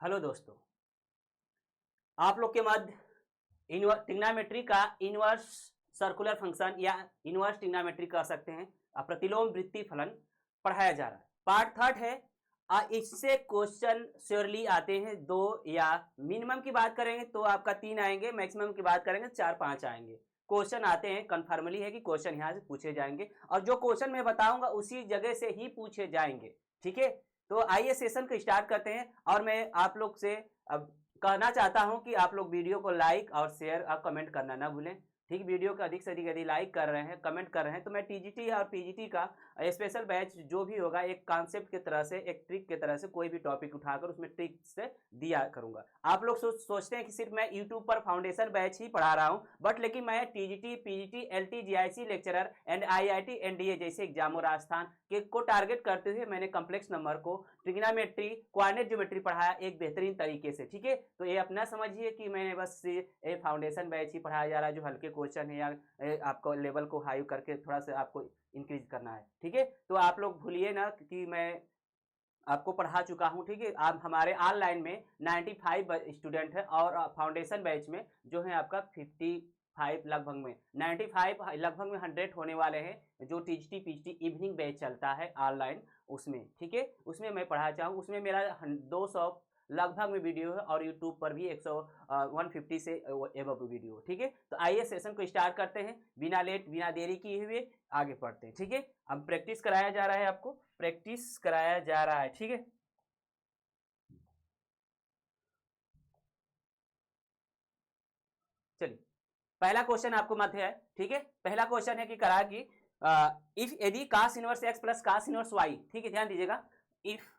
Hello दोस्तों, आप लोग के मध्य ट्रिग्नोमेट्री का इनवर्स सर्कुलर फंक्शन या इनवर्स ट्रिग्नोमेट्री कह सकते हैं प्रतिलोम वृत्ति फलन पढ़ाया जा रहा है। पार्ट थर्ड है। इससे क्वेश्चन श्योरली आते हैं 2 या मिनिमम की बात करेंगे तो आपका 3 आएंगे, मैक्सिमम की बात करेंगे 4-5 आएंगे। क्वेश्चन आते हैं, कन्फर्मली है कि क्वेश्चन यहाँ से पूछे जाएंगे और जो क्वेश्चन मैं बताऊंगा उसी जगह से ही पूछे जाएंगे। ठीक है, तो आइए सेशन को स्टार्ट करते हैं। और मैं आप लोग से अब कहना चाहता हूं कि आप लोग वीडियो को लाइक और शेयर और कमेंट करना ना भूलें। ठीक, वीडियो को अधिक से अधिक यदि लाइक कर रहे हैं, कमेंट कर रहे हैं तो मैं टीजीटी और पीजीटी का स्पेशल बैच जो भी होगा एक कॉन्सेप्ट की तरह से, एक ट्रिक की तरह से कोई भी टॉपिक उठाकर उसमें ट्रिक से दिया करूंगा। आप लोग सोचते हैं कि सिर्फ मैं यूट्यूब पर फाउंडेशन बैच ही पढ़ा रहा हूं, बट लेकिन मैं TGT, PGT, LT, GIC lecturer and IIT, NDA जैसे एग्जामों राजस्थान के को टारगेट करते हुए मैंने कॉम्प्लेक्स नंबर को, ट्रिग्नोमेट्री, कोऑर्डिनेट ज्योमेट्री पढ़ाया एक बेहतरीन तरीके से। ठीक है, तो ये अपना समझिए कि मैंने बस ये फाउंडेशन बैच ही पढ़ाया जा रहा है जो हल्के क्वेश्चन है या आपको लेवल को हाई करके थोड़ा सा आपको इंक्रीज करना है। ठीक है, तो आप लोग भूलिए ना कि मैं आपको पढ़ा चुका हूं। ठीक है, आप हमारे ऑनलाइन में 95 स्टूडेंट है और फाउंडेशन बैच में जो है आपका 55 लगभग में 95 लगभग में 100 होने वाले हैं जो टीजीटी पीजीटी इवनिंग बैच चलता है ऑनलाइन उसमें। ठीक है, उसमें मैं पढ़ा चाहूँ, उसमें मेरा 200 लगभग में वीडियो है और यूट्यूब पर भी 150 से एबव वीडियो। ठीक है, तो आइए सेशन को स्टार्ट करते हैं बिना लेट बिना देरी किए हुए आगे पढ़ते हैं। ठीक है, अब प्रैक्टिस कराया जा रहा है, आपको प्रैक्टिस कराया जा रहा है। ठीक है, चलिए पहला क्वेश्चन आपको मध्य है। ठीक है, पहला क्वेश्चन है कि करा कि इफ यदि cos inverse x plus cos inverse Y, ठीक है ध्यान दीजिएगा, इफ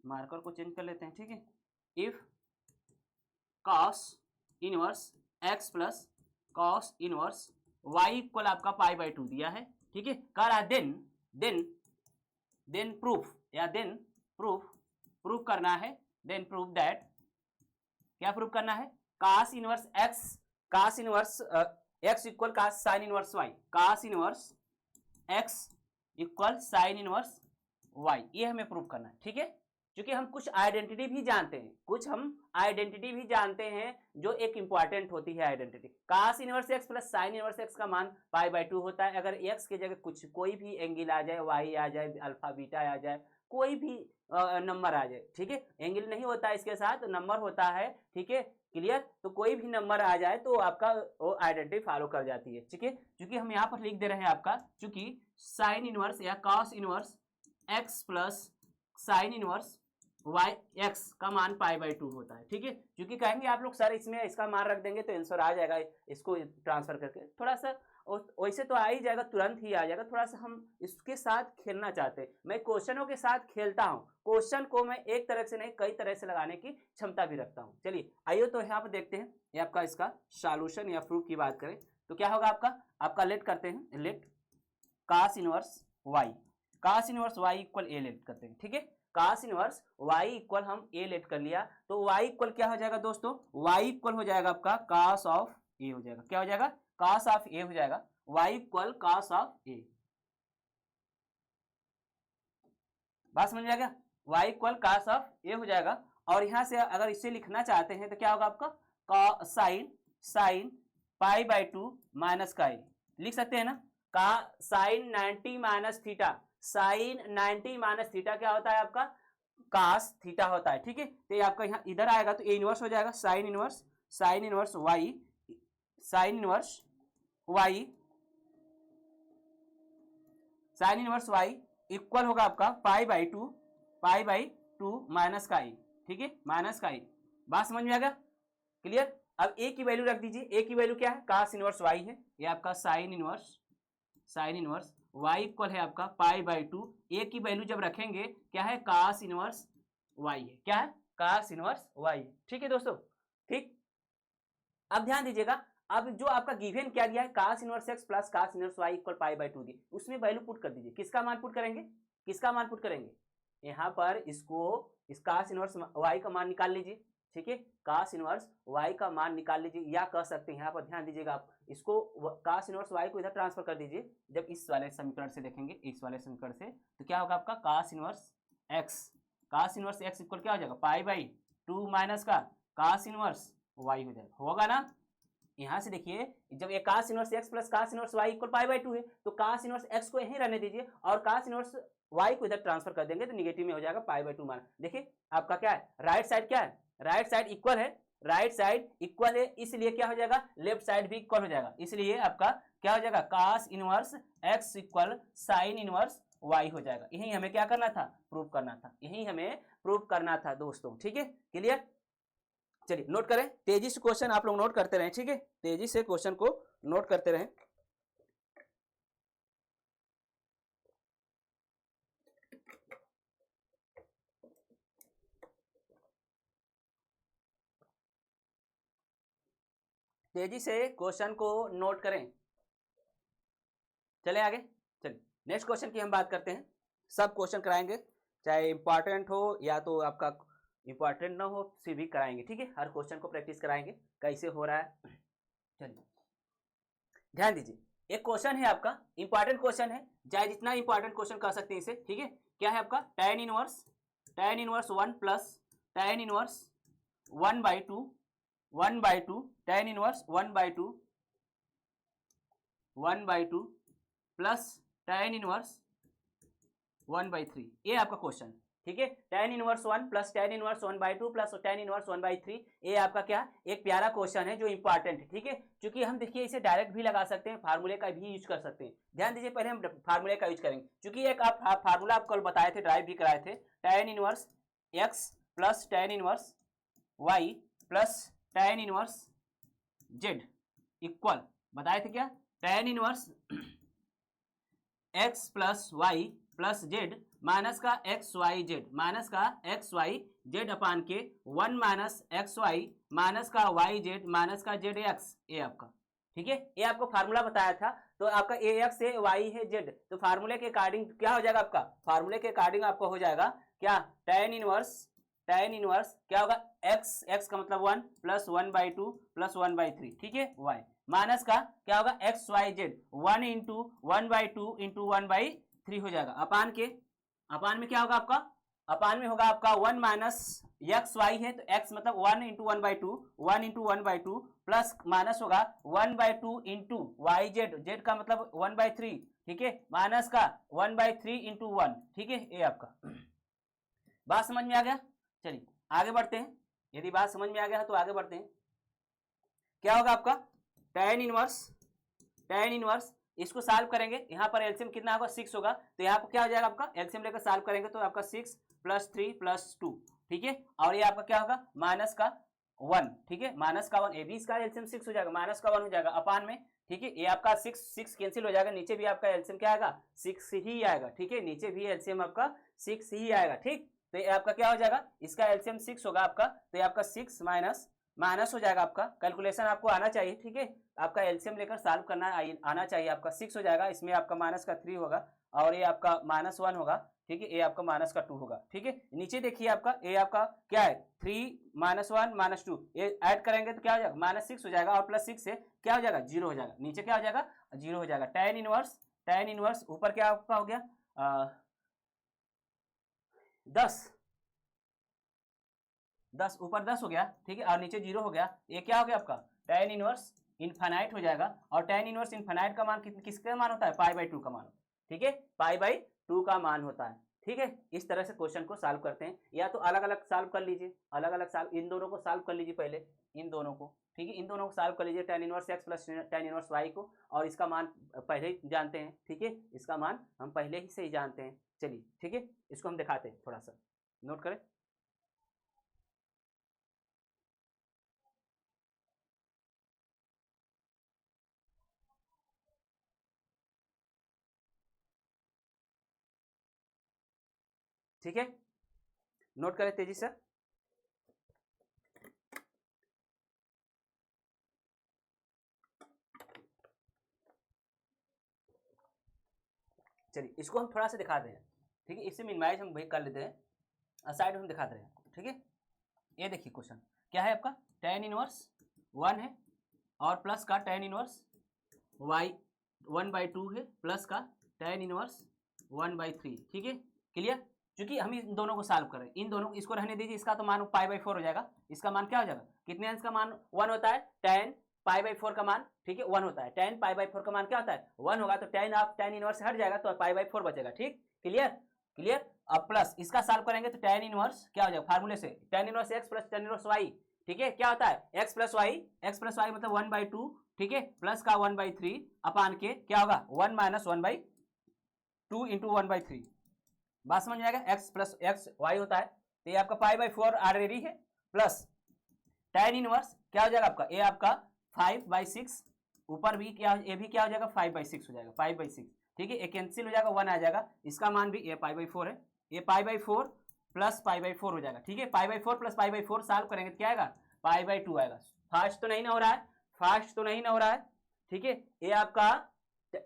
मार्कर को चेंज कर लेते हैं। ठीक है, if cos inverse x plus cos inverse Y equal आपका π/2 दिया है। ठीक है, कह रहा है देन प्रूफ या देन प्रूफ करना है, देन प्रूफ दैट, क्या प्रूफ करना है, cos inverse X equal cos sine inverse Y, cos inverse X equal sine inverse Y, ये हमें प्रूफ करना है। ठीक है, क्योंकि हम कुछ आइडेंटिटी भी जानते हैं, जो एक इंपॉर्टेंट होती है identity. Cos inverse x plus sine inverse X का मान π/2 होता है। अगर एक्स की जगह कुछ कोई भी एंगल आ जाए, वाई आ जाए, अल्फा बीटा आ जाए, कोई भी नंबर आ जाए, ठीक है, एंगल नहीं होता है इसके साथ, नंबर होता है। ठीक है, क्लियर, तो कोई भी नंबर आ जाए तो आपका वो आइडेंटिटी फॉलो कर जाती है। ठीक है, क्योंकि हम यहाँ पर लिख दे रहे हैं आपका, चूंकि साइन इनवर्स या cos inverse x plus sine inverse y x का मान π/2 होता है। ठीक है, क्योंकि कहेंगे आप लोग सर इसमें इसका मान रख देंगे तो आंसर आ जाएगा, इसको ट्रांसफर करके थोड़ा सा वैसे तो आ ही जाएगा, तुरंत ही आ जाएगा, थोड़ा सा हम इसके साथ खेलना चाहते हैं। मैं क्वेश्चनों के साथ खेलता हूं, क्वेश्चन को मैं एक तरह से नहीं कई तरह से लगाने की क्षमता भी रखता हूं। चलिए आइए तो यहाँ पर देखते हैं, ये आपका इसका सॉल्यूशन या प्रूफ की बात करें तो क्या होगा आपका लेट करते हैं, लेट कास इनवर्स वाई इक्वल ए लेट करते हैं। ठीक है, कास इनवर्स वाई इक्वल हम ए लेट कर लिया तो वाई इक्वल क्या हो जाएगा दोस्तों, वाई इक्वल हो जाएगा आपका कास ऑफ ए हो जाएगा, क्या हो जाएगा, कास ऑफ ए हो जाएगा, वाई इक्वल कास ऑफ ए। बात समझ में आ गया, वाई इक्वल कास ऑफ ए हो जाएगा। और यहां से अगर इसे लिखना चाहते हैं तो क्या होगा आपका, साइन π/2 माइनस का ए लिख सकते हैं ना, का sine 90 minus theta, sine 90 minus theta क्या होता है आपका, कास थीटा होता है। ठीक है, तो ये आपका यहाँ इधर आएगा तो ए इनवर्स हो जाएगा, sine inverse y, sine inverse Y equal होगा आपका π/2 माइनस का ए। ठीक है, माइनस का ए, बात समझ में आ गया, क्लियर। अब ए की वैल्यू रख दीजिए, ए की वैल्यू क्या है, कास इनवर्स वाई है, ये आपका साइन इनवर्स वाई इक्वल है आपका π/2, ए की वैल्यू जब रखेंगे क्या है, कास इनवर्स वाई है, क्या है, कास इनवर्स वाई। ठीक है दोस्तों, ठीक। अब ध्यान दीजिएगा, अब जो आपका गिवन क्या दिया है, cos inverse x plus cos inverse Y equal π/2 दी, उसमें वैल्यू पुट कर दीजिए। किसका मान पुट करेंगे, यहाँ पर इसको इस कास इनवर्स वाई का मान निकाल लीजिए। ठीक है, कास इनवर्स वाई का मान निकाल लीजिए, या कह सकते हैं यहाँ पर ध्यान दीजिएगा, आप इसको कास इनवर्स वाई को इधर ट्रांसफर कर दीजिए। जब इस वाले समीकरण से देखेंगे, इस वाले समीकरण से, तो क्या होगा आपका, cos inverse X cos inverse x equal क्या हो जाएगा पाई बाई 2 माइनस का cos इनवर्स y हो जाएगा, होगा ना। यहाँ से देखिए जब ये cos inverse x plus cos inverse y equal pi by 2 है तो cos इनवर्स x को यहीं रहने दीजिए और cos इनवर्स y को इधर ट्रांसफर कर देंगे तो निगेटिव में हो जाएगा पाई बाई 2 मान। देखिए आपका क्या है, राइट साइड क्या है, राइट साइड इक्वल है, राइट साइड इक्वल है इसलिए क्या हो जाएगा लेफ्ट साइड भी इक्वल हो जाएगा, इसलिए आपका क्या हो जाएगा cos inverse x equal sine inverse y हो जाएगा। यही हमें क्या करना था, प्रूव करना था, यही हमें प्रूव करना था दोस्तों, ठीक है क्लियर। चलिए नोट करें, तेजी से क्वेश्चन आप लोग नोट करते रहें, ठीक है, तेजी से क्वेश्चन को नोट करते रहें। तेजी से क्वेश्चन को नोट करें। चले आगे, चलिए नेक्स्ट क्वेश्चन की हम बात करते हैं। सब क्वेश्चन कराएंगे, चाहे इंपॉर्टेंट हो या तो आपका इंपॉर्टेंट ना हो फिर भी कराएंगे, ठीक है, हर क्वेश्चन को प्रैक्टिस कराएंगे कैसे हो रहा है। चलिए ध्यान दीजिए, एक क्वेश्चन है आपका इंपॉर्टेंट क्वेश्चन है, चाहे जितना इंपॉर्टेंट क्वेश्चन कर सकते हैं इसे, ठीक है। क्या है आपका tan inverse 1 plus tan inverse 1/2 tan inverse 1/2 plus tan inverse 1/3, ये आपका क्वेश्चन, ठीक है। tan inverse 1 plus tan inverse 1/2 plus tan inverse 1/3, ये आपका क्या एक प्यारा क्वेश्चन है जो इंपॉर्टेंट है, ठीक है। क्योंकि हम देखिए इसे डायरेक्ट भी लगा सकते हैं, फार्मूले का भी यूज कर सकते हैं। ध्यान दीजिए पहले हम फार्मूले का यूज करेंगे, क्योंकि एक आप फार्मूला आप कल बताए थे, ड्राइव भी कराए थे, tan inverse x plus tan inverse y plus tan inverse z equal बताए थे क्या, tan inverse x plus y plus z minus का एक्स वाई जेड अपान के 1 माइनस एक्स वाई माइनस का वाई जेड माइनस का Z x, ये आपका, ठीक है। ये आपको फार्मूला बताया था, तो आपका ए एक्स है, वाई है, जेड, तो फार्मूले के अकॉर्डिंग क्या हो जाएगा आपका, फार्मूले के अकॉर्डिंग आपको हो जाएगा क्या tan इनवर्स क्या होगा x का मतलब 1 प्लस 1/2 प्लस 1/3, ठीक है, y माइनस का क्या होगा x y z 1 into 1/2 into 1/3 हो जाएगा, अपान में क्या होगा आपका, अपान में होगा आपका 1 माइनस एक्स वाई है तो x मतलब 1 इंटू 1/2 प्लस माइनस होगा 1/2 इंटू वाई जेड का मतलब 1/3, ठीक है, माइनस का 1/3 इंटू 1, ठीक है, ये आपका बात समझ में आ गया। चलिए आगे बढ़ते हैं, यदि बात समझ में आ गया है तो आगे बढ़ते हैं। क्या होगा आपका tan इनवर्स इसको सॉल्व करेंगे, यहाँ पर एलसीएम कितना होगा 6 होगा, तो यहाँ पर क्या हो जाएगा आपका एलसीएम लेकर सॉल्व करेंगे तो आपका 6 प्लस 3 प्लस 2, ठीक है, और ये आपका क्या होगा माइनस का 1, ठीक है, माइनस का 1, ए भी इसका एलसीएम 6 हो जाएगा, माइनस का 1 हो जाएगा अपान में, ठीक है, ये आपका 6 कैंसिल हो जाएगा, नीचे भी आपका एलसीएम क्या आएगा 6 ही आएगा, ठीक है, नीचे भी एलसीएम आपका 6 ही आएगा, ठीक, तो ये आपका क्या हो जाएगा, इसका एलसीएम 6 होगा आपका, तो ये आपका 6 माइनस हो जाएगा, आपका कैलकुलेशन आपको आना चाहिए, ठीक है, आपका एलसीएम लेकर सॉल्व करना आना चाहिए, आपका 6 हो जाएगा, इसमें आपका माइनस का 3 होगा और ये आपका -1 होगा, ठीक है, ये आपका माइनस का 2 होगा, ठीक है। नीचे देखिए आपका ये आपका क्या है 3 -1 -2, ये ऐड करेंगे तो क्या हो जाएगा -6 हो जाएगा और +6 से क्या हो जाएगा 0 हो जाएगा, नीचे क्या हो जाएगा 0 हो जाएगा। tan इनवर्स ऊपर क्या आपका हो गया 10 ऊपर 10 हो गया, ठीक है, और नीचे 0 हो गया, ये क्या हो गया आपका tan इनवर्स इनफाइनाइट हो जाएगा, और tan इनवर्स इनफाइनाइट का मान किसका मान होता है π/2 का मान, ठीक है, π/2 का मान होता है, ठीक है। इस तरह से क्वेश्चन को सॉल्व करते हैं, या तो अलग अलग सॉल्व कर लीजिए, अलग अलग सॉल्व, इन दोनों को सॉल्व कर लीजिए पहले, इन दोनों को, ठीक है, इन दोनों को सॉल्व कर लीजिए, tan inverse x plus tan inverse y को, और इसका मान पहले ही जानते हैं, ठीक है, इसका मान हम पहले ही से ही जानते हैं। चलिए ठीक है, इसको हम दिखाते हैं, थोड़ा सा नोट करें। ठीक है, नोट करें तेजी से। चलिए इसको हम थोड़ा सा दिखा दें, ठीक है, इससे मिनिमाइज हम भाई कर लेते हैं, साइड में हम दिखा दे रहे हैं आपको, ठीक है। ये देखिए क्वेश्चन क्या है आपका tan इनवर्स 1 है और प्लस का tan इनवर्स y 1/2 है प्लस का tan इनवर्स 1/3, ठीक है, क्लियर। क्योंकि हम इन दोनों को सॉल्व कर रहे हैं, इन दोनों इसको रहने दीजिए, इसका तो मान π/4 हो जाएगा, इसका मान क्या हो जाएगा, कितने अंश का मान 1 होता है, tan π/4 का मान, ठीक है 1 होता है, tan π/4 का मान क्या होता है 1 होगा, तो tan इनवर्स हट जाएगा तो π/4 बचेगा, ठीक क्लियर क्लियर। अब प्लस इसका सॉल्व करेंगे तो tan इनवर्स क्या हो जाएगा फार्मूले से, tan inverse x plus tan inverse y, ठीक है क्या होता है x प्लस y मतलब 1/2, ठीक है प्लस का 1/3 अपान के क्या होगा 1 माइनस 1/2 इंटू 1/3, बात समझ में आएगा, x प्लस एक्स वाई होता है, तो ये आपका π/4 ऑलरेडी है, प्लस tan इनवर्स क्या हो जाएगा आपका, ये आपका 5/6, ऊपर भी क्या, ये भी क्या हो जाएगा 5/6 हो जाएगा, 5/6, ठीक है, ये कैंसिल हो जाएगा, 1 आ जाएगा, इसका मान भी ये π/4 है, ये π/4 प्लस π/4 हो जाएगा, ठीक है π/4 प्लस π/4 सॉल्व करेंगे तो क्या आएगा π/2 आएगा, फास्ट तो नहीं ना हो रहा है, फास्ट तो नहीं ना हो रहा है, ठीक है, ये आपका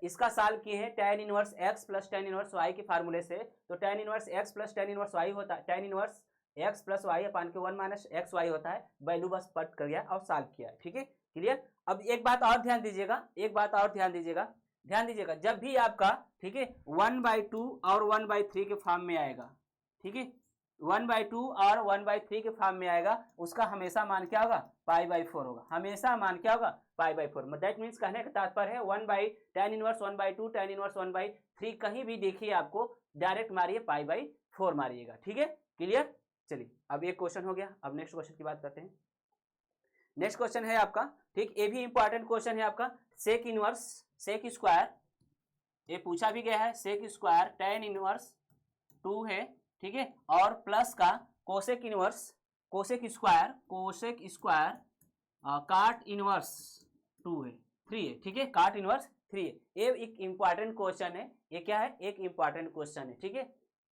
इसका सॉल्व किए हैं tan inverse x plus tan inverse y के फार्मूले से, तो tan inverse x plus tan inverse y होता है, tan inverse x plus y upon के 1 माइनस एक्स वाई होता है, वैल्यू बस पट कर गया और सॉल्व किया, ठीक है क्लियर। अब एक बात और ध्यान दीजिएगा, एक बात और ध्यान दीजिएगा, जब भी आपका ठीक है 1/2 और 1/3 के फॉर्म में आएगा, ठीक है 1/2 और 1/3 के फॉर्म में आएगा, उसका हमेशा मान क्या होगा π/4 होगा, हमेशा मान क्या होगा π/4, दैट मीन्स कहने का तात्पर्य है 1/tan इनवर्स 1/2 tan इनवर्स 1/3 कहीं भी देखिए आपको डायरेक्ट मारिए π/4 मारिएगा, ठीक है क्लियर। चलिए अब एक क्वेश्चन हो गया, अब नेक्स्ट क्वेश्चन की बात करते हैं। नेक्स्ट क्वेश्चन है आपका, ठीक ये भी इंपॉर्टेंट क्वेश्चन है आपका, सेक इनवर्स सेक स्क्वायर, ये पूछा भी गया है, सेक स्क्वायर tan इनवर्स 2 है, ठीक है, और प्लस का कोसेक स्क्वायर काट इनवर्स 2 है 3 है, ठीक है काट इनवर्स 3 है, ये एक इंपॉर्टेंट क्वेश्चन है, ये क्या है एक इंपॉर्टेंट क्वेश्चन है, ठीक है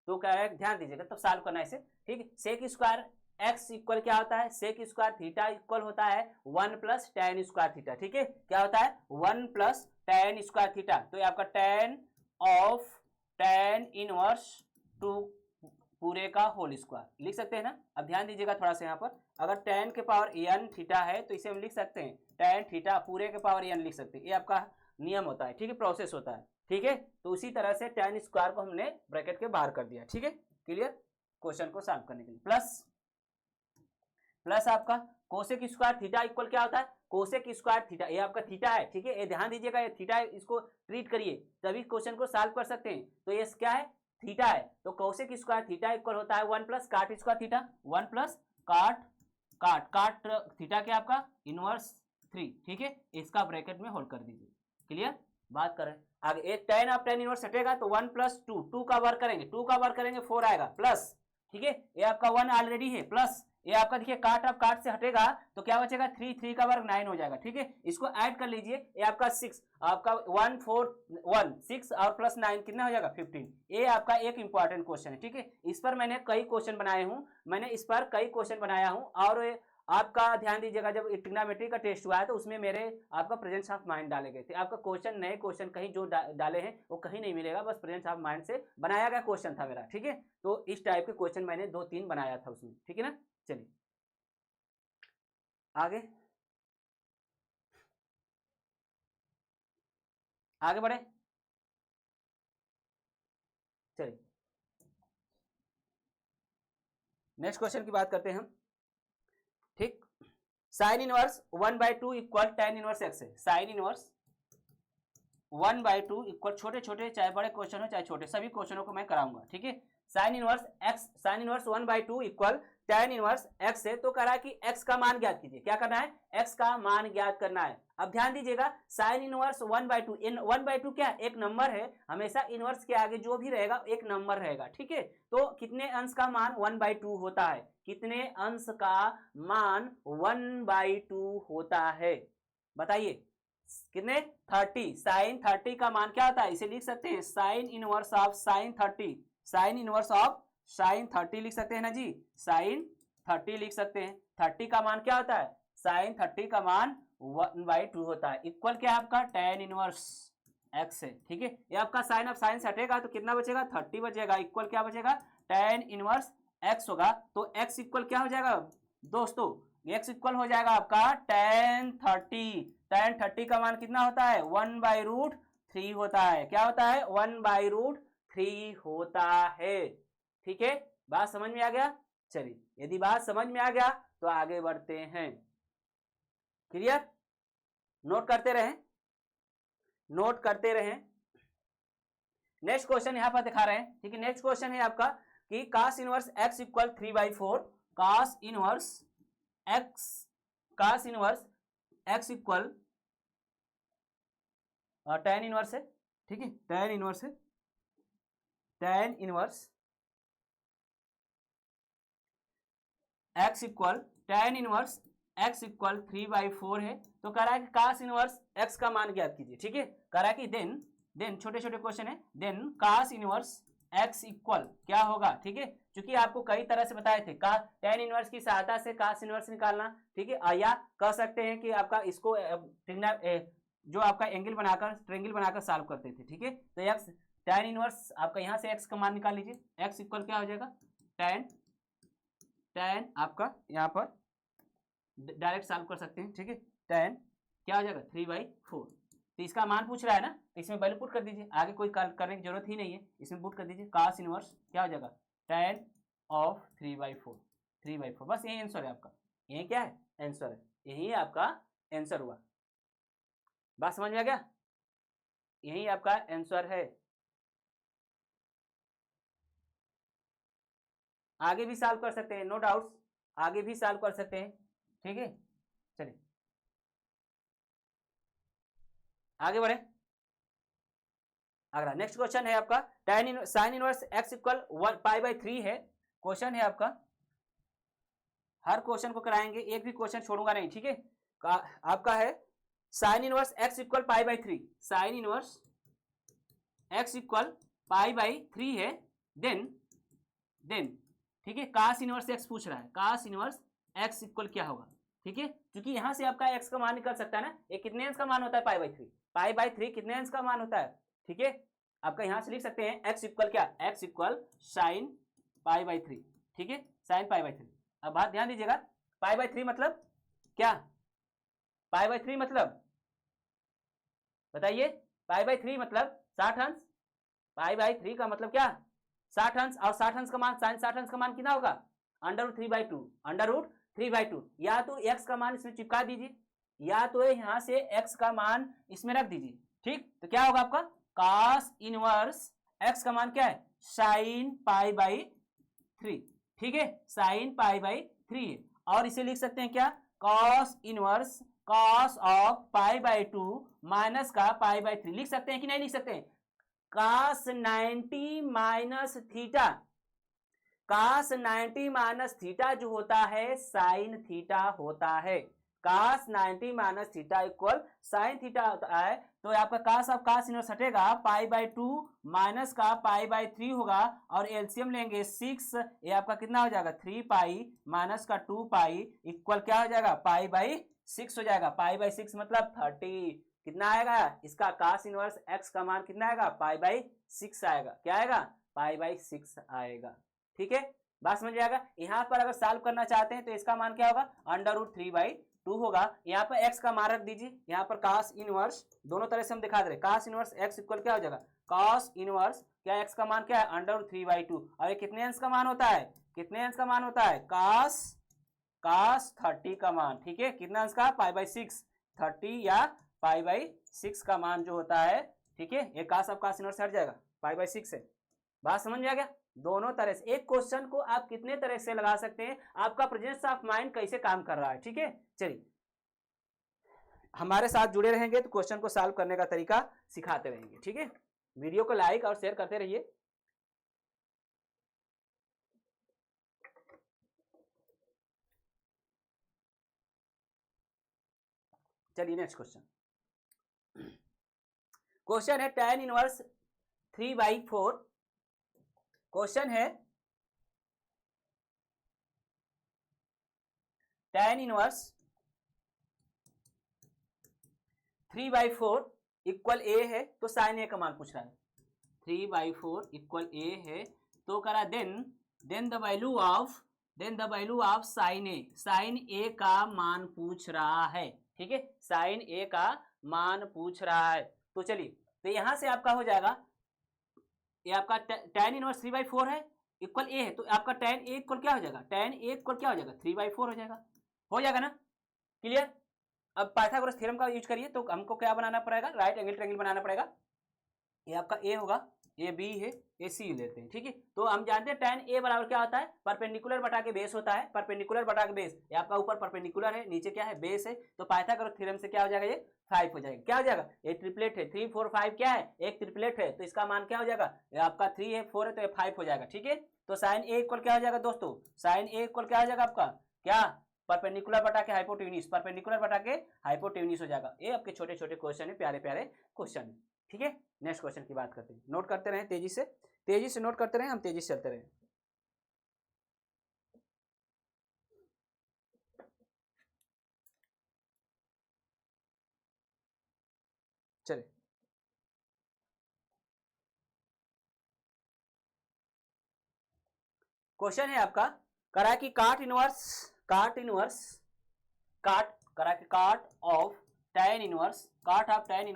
तो क्या है ध्यान दीजिएगा तब सॉल्व करना है इसे, ठीक है सेक स्क्वायर एक्स इक्वल क्या होता है, सेक स्क्वायर थीटा इक्वल होता है 1 प्लस tan स्क्वायर थीटा, ठीक है क्या होता है 1 प्लस tan स्क्वायर थीटा, तो ये आपका tan ऑफ tan इनवर्स 2 पूरे का होल स्क्वायर लिख सकते हैं ना। अब ध्यान दीजिएगा थोड़ा सा यहाँ पर, अगर tan के पावर n थीटा है तो इसे हम लिख सकते हैं tan थीटा पूरे के पावर n लिख सकते हैं, ये आपका नियम होता है, ठीक है प्रोसेस होता है, ठीक है तो उसी तरह से tan स्क्वायर को हमने ब्रैकेट के बाहर कर दिया, ठीक है क्लियर। क्वेश्चन को सॉल्व करने के लिए प्लस आपका कोसेक स्क्वायर थीटा इक्वल क्या होता है, कोसेक स्क्वायर थीटा, ये आपका थीटा है, ठीक है ये ध्यान दीजिएगा, ये थीटा है, इसको ट्रीट करिए तभी क्वेश्चन को सॉल्व कर सकते हैं, तो ये क्या है थीटा है, तो कोसेक स्क्वायर थीटा इक्वल होता है 1 प्लस काट स्क्वायर थीटा, 1 प्लस काट थीटा क्या आपका इनवर्स 3, ठीक है इसका ब्रैकेट में होल्ड कर दीजिए, क्लियर। बात करें आगे, एक tan ऑफ tan इनवर्स हटेगा तो 1 प्लस 2 का वर्क करेंगे 4 आएगा प्लस, ठीक है ये आपका 1 ऑलरेडी है, प्लस ये आपका देखिए काट से हटेगा तो क्या बचेगा 3 का वर्ग 9 हो जाएगा, ठीक है इसको ऐड कर लीजिए, ये आपका 6 आपका 1 4 1 6 और प्लस 9 कितना हो जाएगा 15, ये आपका एक इंपॉर्टेंट क्वेश्चन है, ठीक है इस पर मैंने कई क्वेश्चन बनाया हूं, और आपका ध्यान दीजिएगा जब ट्रिग्नोमेट्री का टेस्ट हुआ है तो उसमें मेरे आपका प्रेजेंस ऑफ माइंड डाले गए थे, आपका क्वेश्चन नए क्वेश्चन कहीं जो डाले हैं वो कहीं नहीं मिलेगा, बस प्रेजेंस ऑफ माइंड से बनाया गया क्वेश्चन था मेरा, ठीक है तो इस टाइप के क्वेश्चन मैंने 2-3 बनाया था उसमें, ठीक है ना। चलिए आगे बढ़े, चलिए नेक्स्ट क्वेश्चन की बात करते हैं हम, ठीक sine inverse 1/2 equal tan inverse x है, साइन इनवर्स 1/2 इक्वल छोटे चाहे बड़े क्वेश्चन हो चाहे छोटे सभी क्वेश्चनों को मैं कराऊंगा, ठीक है sine inverse 1/2 equal tan inverse x है, तो कह रहा है कि x का मान ज्ञात कीजिए, क्या करना है x का मान ज्ञात करना है। अब ध्यान दीजिएगा साइन इनवर्स 1/2 1/2 क्या एक नंबर है, हमेशा इनवर्स के आगे जो भी रहेगा एक नंबर रहेगा, ठीक है तो कितने अंश का मान 1/2 होता है, कितने अंश का मान 1/2 होता है बताइए कितने 30, साइन 30 का मान क्या होता है, इसे लिख सकते हैं sine inverse of sine 30, sine inverse of sine 30 लिख सकते हैं ना जी, साइन 30 लिख सकते हैं, 30 का मान क्या होता है साइन 30 का मान 1/2 होता है, इक्वल क्या है आपका tan इनवर्स x है, ठीक है ये आपका साइन ऑफ साइन से हटेगा तो कितना बचेगा 30 बचेगा, इक्वल क्या बचेगा tan इनवर्स x होगा, तो x इक्वल क्या हो जाएगा दोस्तों, x इक्वल हो जाएगा आपका tan 30 का मान कितना होता है 1/√3 होता है, क्या होता है 1/√3 होता है, ठीक है, बात समझ में आ गया। चलिए, यदि बात समझ में आ गया तो आगे बढ़ते हैं। क्लियर? नोट करते रहें, नोट करते रहें। नेक्स्ट क्वेश्चन यहां पर दिखा रहे हैं, ठीक है। नेक्स्ट क्वेश्चन है आपका कि cos inverse x equal 3/4, cos inverse x equal tan inverse है, ठीक है, tan इनवर्स है, tan inverse x equal tan inverse x equal 3/4 है। तो कह रहा है कि cos इनवर्स x का मान ज्ञात कीजिए, ठीक है। कह रहा है कि देन छोटे छोटे क्वेश्चन है, then cos inverse x equal क्या होगा, ठीक है। क्योंकि आपको कई तरह से बताए थे tan इनवर्स की सहायता से cos इनवर्स निकालना, ठीक है। या कह सकते हैं कि आपका इसको जो आपका एंगल बनाकर ट्रायंगल बनाकर सॉल्व करते थे, ठीक है। तो x tan इनवर्स आपका यहाँ से x का मान निकाल लीजिए, x इक्वल क्या हो जाएगा, tan आपका यहाँ पर डायरेक्ट सॉल्व कर सकते हैं, ठीक है। tan क्या हो जाएगा 3/4। तो इसका मान पूछ रहा है ना, इसमें वैल्यू पुट कर दीजिए, आगे कोई करने की जरूरत ही नहीं है, इसमें पुट कर दीजिए। cos इनवर्स क्या हो जाएगा tan ऑफ 3/4, बस यही आंसर है आपका। यही क्या है, आंसर है, यही आपका आंसर हुआ। बात समझ में आ गया, यही आपका आंसर है। आगे भी सॉल्व कर सकते हैं, नो डाउट्स, आगे भी सॉल्व कर सकते हैं, ठीक है। चलिए आगे बढ़े। अगला नेक्स्ट क्वेश्चन है आपका sin इनवर्स x इक्वल π/3 है। क्वेश्चन है आपका, हर क्वेश्चन को कराएंगे, एक भी क्वेश्चन छोड़ूंगा नहीं, ठीक है। आपका है sin inverse x equal π/3, sin inverse x equal π/3 है। देन ठीक है, cos इनवर्स x पूछ रहा है, cos इनवर्स x इक्वल क्या होगा, ठीक है। क्योंकि यहां से आपका x का मान निकल सकता है ना, ये कितने अंश का मान होता है π/3 कितने अंश का मान होता है, ठीक है। आपका यहां से लिख सकते हैं x इक्वल क्या, x इक्वल sin π/3, ठीक है, sin π/3। अब बात ध्यान दीजिएगा, π/3 मतलब क्या, π/3 मतलब बताइए, π/3 मतलब 60 अंश, π/3 का मतलब क्या 60 अंश, और 60 अंश का मान sin 60 अंश का मान कितना होगा √3/2। या तो x का मान इसमें चिपका दीजिए, या तो यहां से x का मान इसमें रख दीजिए, ठीक। तो क्या होगा आपका cos इनवर्स x का मान क्या है sin π/3, ठीक है, sin π/3 है। और इसे लिख सकते हैं क्या, cos inverse cos of π/2 minus का π/3 लिख सकते हैं कि नहीं लिख सकते हैं। cos 90 minus theta, cos 90 minus theta जो होता है sin थीटा होता है। cos 90 minus theta equal sin theta होता है। तो आपका cos ऑफ cos इनवर्स हटेगा, π/2 माइनस का π/3 होगा, और एलसीएम लेंगे 6, ये आपका कितना हो जाएगा 3π माइनस का 2π इक्वल क्या हो जाएगा π/6 हो जाएगा। π/6 मतलब 30, कितना आएगा इसका cos इनवर्स x का मान कितना आएगा π/6 आएगा, क्या आएगा π/6 आएगा, ठीक है। बात समझ आएगा। यहाँ पर अगर सॉल्व करना चाहते हैं तो इसका मान क्या होगा √3/2 होगा। यहाँ पर x का मान रख दीजिए, यहाँ पर cos इनवर्स दोनों तरह से हम दिखा दे रहे, cos इनवर्स x इक्वल क्या हो जाएगा cos इनवर्स क्या x का मान क्या है √3/2, और ये कितने अंश का मान होता है, कितने अंश का मान होता है cos 30 का मान, ठीक है। कितना अंश का π/6, 30 या π/6 का मान जो होता है, ठीक है। ये cos ऑफ cos इनवर्स हट जाएगा, π/6 है। बात समझ में आ गया। दोनों तरह से एक क्वेश्चन को आप कितने तरह से लगा सकते हैं, आपका प्रेजेंस ऑफ माइंड कैसे काम कर रहा है, ठीक है। चलिए हमारे साथ जुड़े रहेंगे तो क्वेश्चन को सॉल्व करने का तरीका सिखाते रहेंगे, ठीक है। वीडियो को लाइक और शेयर करते रहिए। चलिए नेक्स्ट क्वेश्चन है tan इनवर्स 3/4। क्वेश्चन है tan इनवर्स 3/4 इक्वल a है, तो sin a का मान पूछ रहा है। 3/4 इक्वल a है, तो करा then the value of sin a का मान पूछ रहा है, ठीक है। sin a का मान पूछ रहा है। तो चलिए, तो यहां से आपका हो जाएगा, ये आपका tan इनवर्स 3/4 है, इक्वल ए है तो आपका tan a इक्वल क्या हो जाएगा, tan a इक्वल क्या हो जाएगा 3/4 हो जाएगा ना। क्लियर। अब पाइथागोरस थ्योरम का यूज करिए तो हमको क्या बनाना पड़ेगा, राइट एंगल ट्रायंगल बनाना पड़ेगा। ये आपका ए होगा, ये बी है, ये सी लेते हैं, ठीक है। तो हम जानते हैं tan a बराबर क्या होता है, परपेंडिकुलर बटा के बेस होता है, परपेंडिकुलर बटा के बेस, ये आपका ऊपर परपेंडिकुलर है, नीचे क्या है, बेस है, तो पाइथागोरस थ्योरम से क्या हो जाएगा, ये 5 हो जाएगा। क्या हो जाएगा, ये ट्रिपलेट है, 3 4 5 क्या है, एक ट्रिपलेट है, तो इसका मान क्या हो जाएगा, ये आपका 3 है 4 है तो ये 5 हो जाएगा, ठीक है। तो साइन ए इक्वल क्या हो जाएगा दोस्तों, साइन ए इक्वल क्या हो जाएगा आपका, क्या, परपेंडिकुलर बटा के हाइपोटेन्यूज, परपेंडिकुलर बटा के हाइपोटेन्यूज हो जाएगा। ये आपके छोटे छोटे क्वेश्चन है, प्यारे प्यारे क्वेश्चन है, ठीक है। नेक्स्ट क्वेश्चन की बात करते हैं, नोट करते रहें तेजी से नोट करते रहें, हम तेजी से चलते रहें। चलिए क्वेश्चन है आपका, करा कि काट इनवर्स ऑफ tan इनवर्स √3, काट ऑफ tan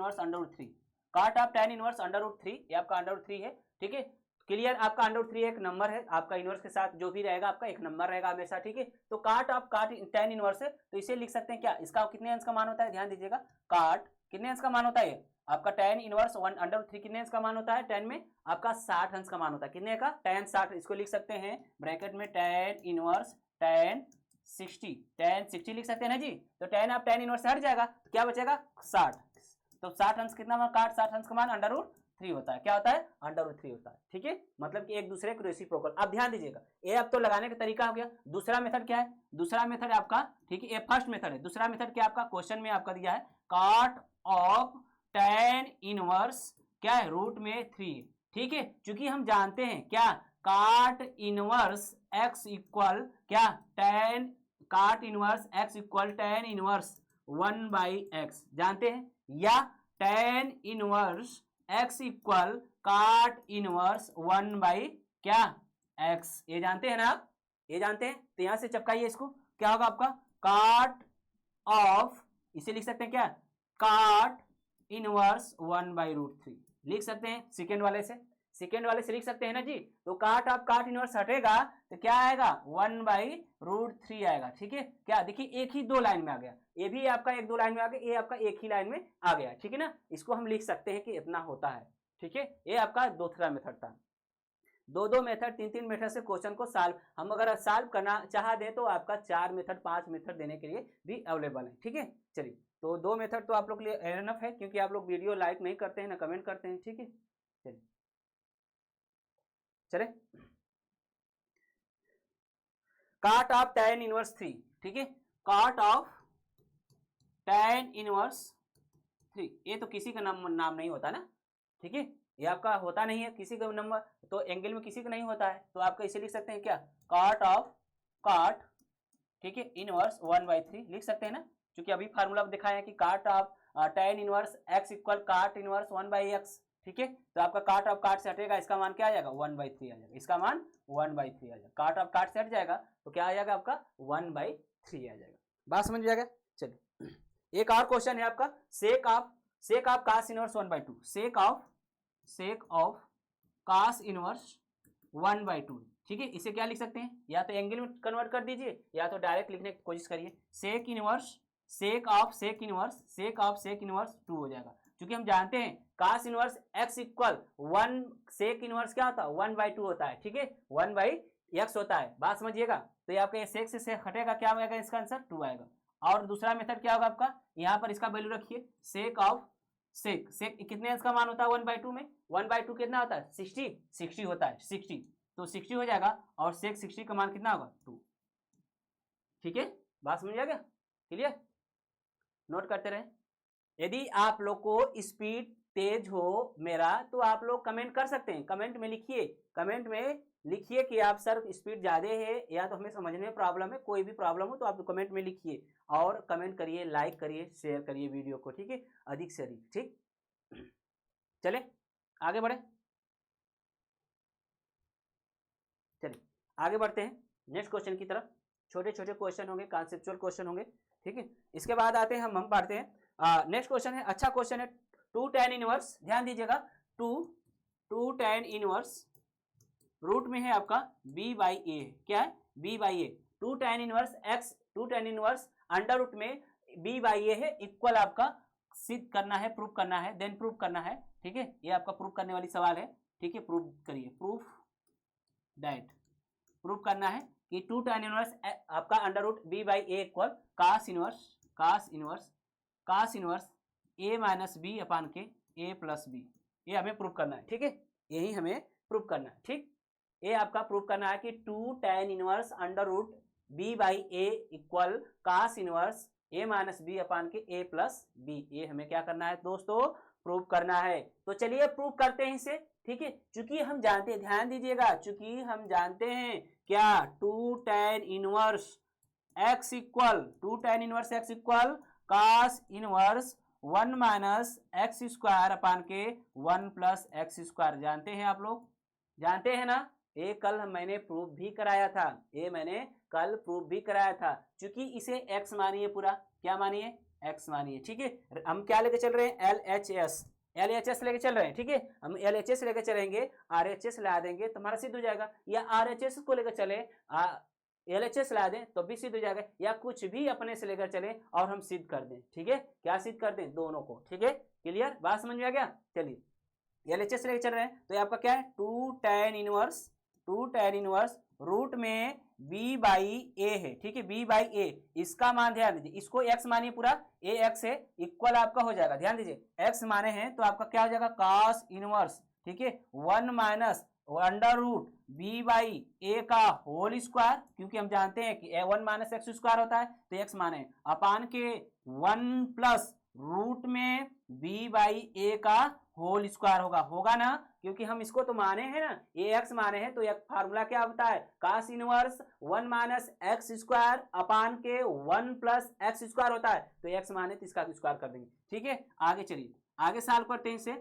इनवर्स √3, ये आपका √3 है, ठीक है। क्लियर, आपका √3 एक नंबर है, आपका इनवर्स के साथ जो भी रहेगा आपका एक नंबर रहेगा हमेशा, ठीक है। तो काट tan इनवर्स है तो इसे लिख सकते हैं क्या, इसका कितने अंश का मान होता है, ध्यान दीजिएगा, काट कितने अंश का मान होता है, आपका tan इनवर्स √3 कितने अंश का मान होता है, tan में आपका 60 अंश का मान होता है, कितने का, tan 60, इसको लिख सकते हैं ब्रैकेट में tan इनवर्स tan 60 लिख सकते हैं ना जी। तो tan आप tan इनवर्स से हट जाएगा तो क्या बचेगा 60, तो 60 अंश कितना मान, काट 60 अंश का मान √3 होता है, क्या होता है, √3 होता है, ठीक है। मतलब कि एक दूसरे को रेसिप्रोकल। अब ध्यान दीजिएगा, ये अब तो लगाने का तरीका हो गया। दूसरा मेथड क्या है, दूसरा मेथड आपका, ठीक है, ये फर्स्ट मेथड है, दूसरा मेथड क्या आपका क्वेश्चन में आपका दिया है, काट ऑफ tan इनवर्स क्या है √3, ठीक है। चूंकि हम जानते हैं क्या, काट इनवर्स x इक्वल क्या, tan काट inverse x equal tan inverse 1/x जानते हैं, या tan इनवर्स x इक्वल काट इनवर्स 1 क्या x, ये जानते हैं ना आप, ये जानते हैं। तो यहां से चपकाइए इसको, क्या होगा आपका, काट ऑफ, इसे लिख सकते हैं क्या, काट इनवर्स 1/√3 लिख सकते हैं, सेकेंड वाले से लिख सकते हैं ना जी। तो काट ऑफ काट इनवर्स हटेगा तो क्या आएगा 1/√3 आएगा, ठीक है। क्या देखिए एक ही दो लाइन में आ गया, ये भी आपका एक दो लाइन में आ गया, ये आपका एक ही लाइन में आ गया, ठीक है ना। इसको हम लिख सकते हैं कि इतना होता है, ठीक है। ये आपका दूसरा मेथड था। दो मेथड 3 मेथड से क्वेश्चन को सॉल्व, हम अगर सॉल्व करना चाह दे तो आपका 4 मेथड 5 मेथड देने के लिए भी अवेलेबल है, ठीक है। चलिए तो 2 मेथड तो आप लोग के लिए एनफ है, क्योंकि आप लोग वीडियो लाइक नहीं करते हैं ना कमेंट करते हैं, ठीक है। चलिए चले, काट ऑफ tan इनवर्स 3, ठीक है, काट ऑफ tan इनवर्स 3, ये तो किसी का नाम नहीं होता ना, ठीक है, ये आपका होता नहीं है किसी का नंबर, तो एंगल में किसी का नहीं होता है, तो आपका इसे लिख सकते हैं क्या, काट ऑफ काट, ठीक है, इनवर्स 1/3 लिख सकते हैं ना, क्योंकि अभी फार्मूला दिखाया है कि काट of tan inverse x equal काट इनवर्स 1/x, ठीक है। तो आपका काट ऑफ काट से हटेगा, इसका मान क्या आ जाएगा 1/3 आ जाएगा, इसका मान 1/3 आ जाएगा, काट ऑफ काट से हट जाएगा तो क्या आ जाएगा आपका 1/3 आ जाएगा। बात समझ जाएगा। चलिए एक और क्वेश्चन है आपका, sec of cos inverse 1/2, sec of cos inverse 1/2, ठीक है। इसे क्या लिख सकते हैं, या तो एंगल में कन्वर्ट कर दीजिए या तो डायरेक्ट लिखने की कोशिश करिए, सेक ऑफ 2 हो जाएगा, क्योंकि हम जानते हैं cos inverse x equal 1, sec inverse क्या होता है 1/2 होता है, ठीक है, 1/x होता है, बात समझिएगा। तो ये आपका सेक से हटेगा, क्या आएगा इसका आंसर 2 आएगा। और दूसरा मेथड क्या होगा आपका, यहाँ पर इसका वैल्यू रखिए, सेक कितने अंश का मान होता है 1/2 में, 1/2 कितना होता है 60 होता है, 60, तो 60 हो जाएगा, और सेक 60 का मान कितना होगा 2, ठीक है। बात समझ आ गया, क्लियर, नोट करते रहे। यदि आप लोग को स्पीड तेज हो मेरा तो आप लोग कमेंट कर सकते हैं, कमेंट में लिखिए कि आप सर स्पीड ज़्यादा है या तो हमें समझने में प्रॉब्लम है, कोई भी प्रॉब्लम हो तो आप कमेंट में लिखिए, और कमेंट करिए, लाइक करिए, शेयर करिए वीडियो को, ठीक है, अधिक से अधिक, ठीक। चले आगे बढ़े, चलिए आगे बढ़ते हैं नेक्स्ट क्वेश्चन की तरफ। छोटे छोटे क्वेश्चन होंगे, कॉन्सेप्चुअल क्वेश्चन होंगे, ठीक है। इसके बाद आते हैं हम पढ़ते हैं नेक्स्ट क्वेश्चन है, अच्छा क्वेश्चन है, 2 tan इनवर्स, ध्यान दीजिएगा, 2 tan इनवर्स रूट में है आपका b बाई ए, क्या है b by a, 2 tan inverse x, 2 tan inverse under root में b बाई ए है, इक्वल आपका सिद्ध करना है, प्रूफ करना है, देन प्रूफ करना है, ठीक है। ये आपका प्रूफ करने वाली सवाल है, ठीक है। प्रूफ करिए, प्रूफ दैट, प्रूफ करना है कि 2 tan इनवर्स आपका under root b by A equal cos inverse, cos inverse, cos inverse a minus B upon के a प्लस बी, ये हमें प्रूफ करना है, ठीक है। यही हमें प्रूफ करना है, ठीक। ये आपका प्रूफ करना है कि 2 tan inverse under root b by A equal cos inverse a minus B upon के a प्लस बी, ये हमें क्या करना है दोस्तों, प्रूफ करना है। तो चलिए प्रूफ करते हैं इसे, ठीक है। चूंकि हम जानते हैं, ध्यान दीजिएगा, चूंकि हम जानते हैं क्या 2 tan inverse x equal, 2 tan inverse x equal cos inverse 1 minus X square upon के 1 प्लस एक्स स्क्वायर, जानते हैं आप लोग, जानते हैं ना। ये कल मैंने प्रूफ भी कराया था, ये मैंने कल प्रूफ भी कराया था। चूंकि इसे x मानिए, पूरा क्या मानिए, x मानिए, ठीक है। हम क्या लेके चल रहे हैं, LHS, LHS लेके चल रहे हैं, ठीक है। हम LHS लेके चलेंगे, RHS ला देंगे तो हमारा सिद्ध हो जाएगा, या RHS को लेकर चले LHS ला दें तो भी सिद्ध हो जाएगा, या कुछ भी अपने से लेकर चले और हम सिद्ध कर दें, ठीक है। क्या सिद्ध कर दें, दोनों को, ठीक है। क्लियर, बात समझ में आ गया। चलिए LHS लेकर चल रहे हैं, तो आपका क्या है 2 tan inverse, 2 tan inverse root में b बाई ए है, ठीक है, b बाई ए, इसका मान ध्यान दीजिए, इसको x मानिए, पूरा a x है, इक्वल आपका हो जाएगा, ध्यान दीजिए x माने हैं तो आपका क्या हो जाएगा cos इनवर्स, ठीक है, 1 minus under root b by A का होल स्क्वायर, क्योंकि हम जानते हैं कि 1 माइनस एक्स स्क्वायर होता है, तो x माने अपान के 1 प्लस रूट में b बाई ए का होल स्क्वायर होगा, होगा ना, क्योंकि हम इसको तो माने हैं ना, ये x माने हैं, तो एक फार्मूला क्या होता है, cos inverse 1 minus X square upon के 1 प्लस एक्स स्क्वायर होता है, तो x माने तो इसका स्क्वायर कर देंगे, ठीक है। आगे चलिए, आगे सॉल्व करते हैं इसे,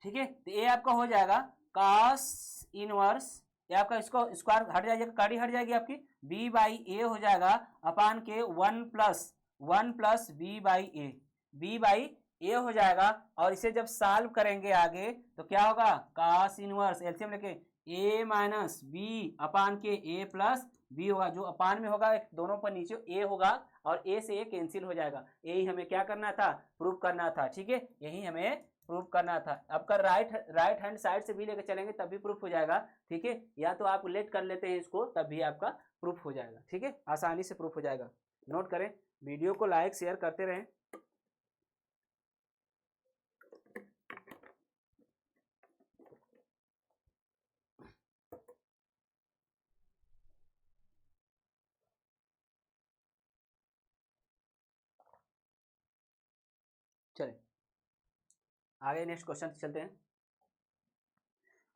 ठीक है। तो ये आपका हो जाएगा cos इनवर्स, ये आपका इसको स्क्वायर हट जाएगा, कड़ी हट जाएगी आपकी, b बाई ए हो जाएगा अपान के 1 plus b by A, b by A हो जाएगा। और इसे जब सॉल्व करेंगे आगे तो क्या होगा, cos इनवर्स एलसीएम लेके a माइनस बी अपान के a प्लस बी होगा, जो अपान में होगा दोनों पर नीचे a होगा और a से a कैंसिल हो जाएगा। यही हमें क्या करना था, प्रूफ करना था, ठीक है, यही हमें प्रूफ करना था। अब कर राइट हैंड साइड से भी लेकर चलेंगे तब भी प्रूफ हो जाएगा, ठीक है, या तो आप लेट कर लेते हैं इसको तब भी आपका प्रूफ हो जाएगा, ठीक है, आसानी से प्रूफ हो जाएगा। नोट करें, वीडियो को लाइक शेयर करते रहें। चलिए आगे नेक्स्ट क्वेश्चन चलते हैं।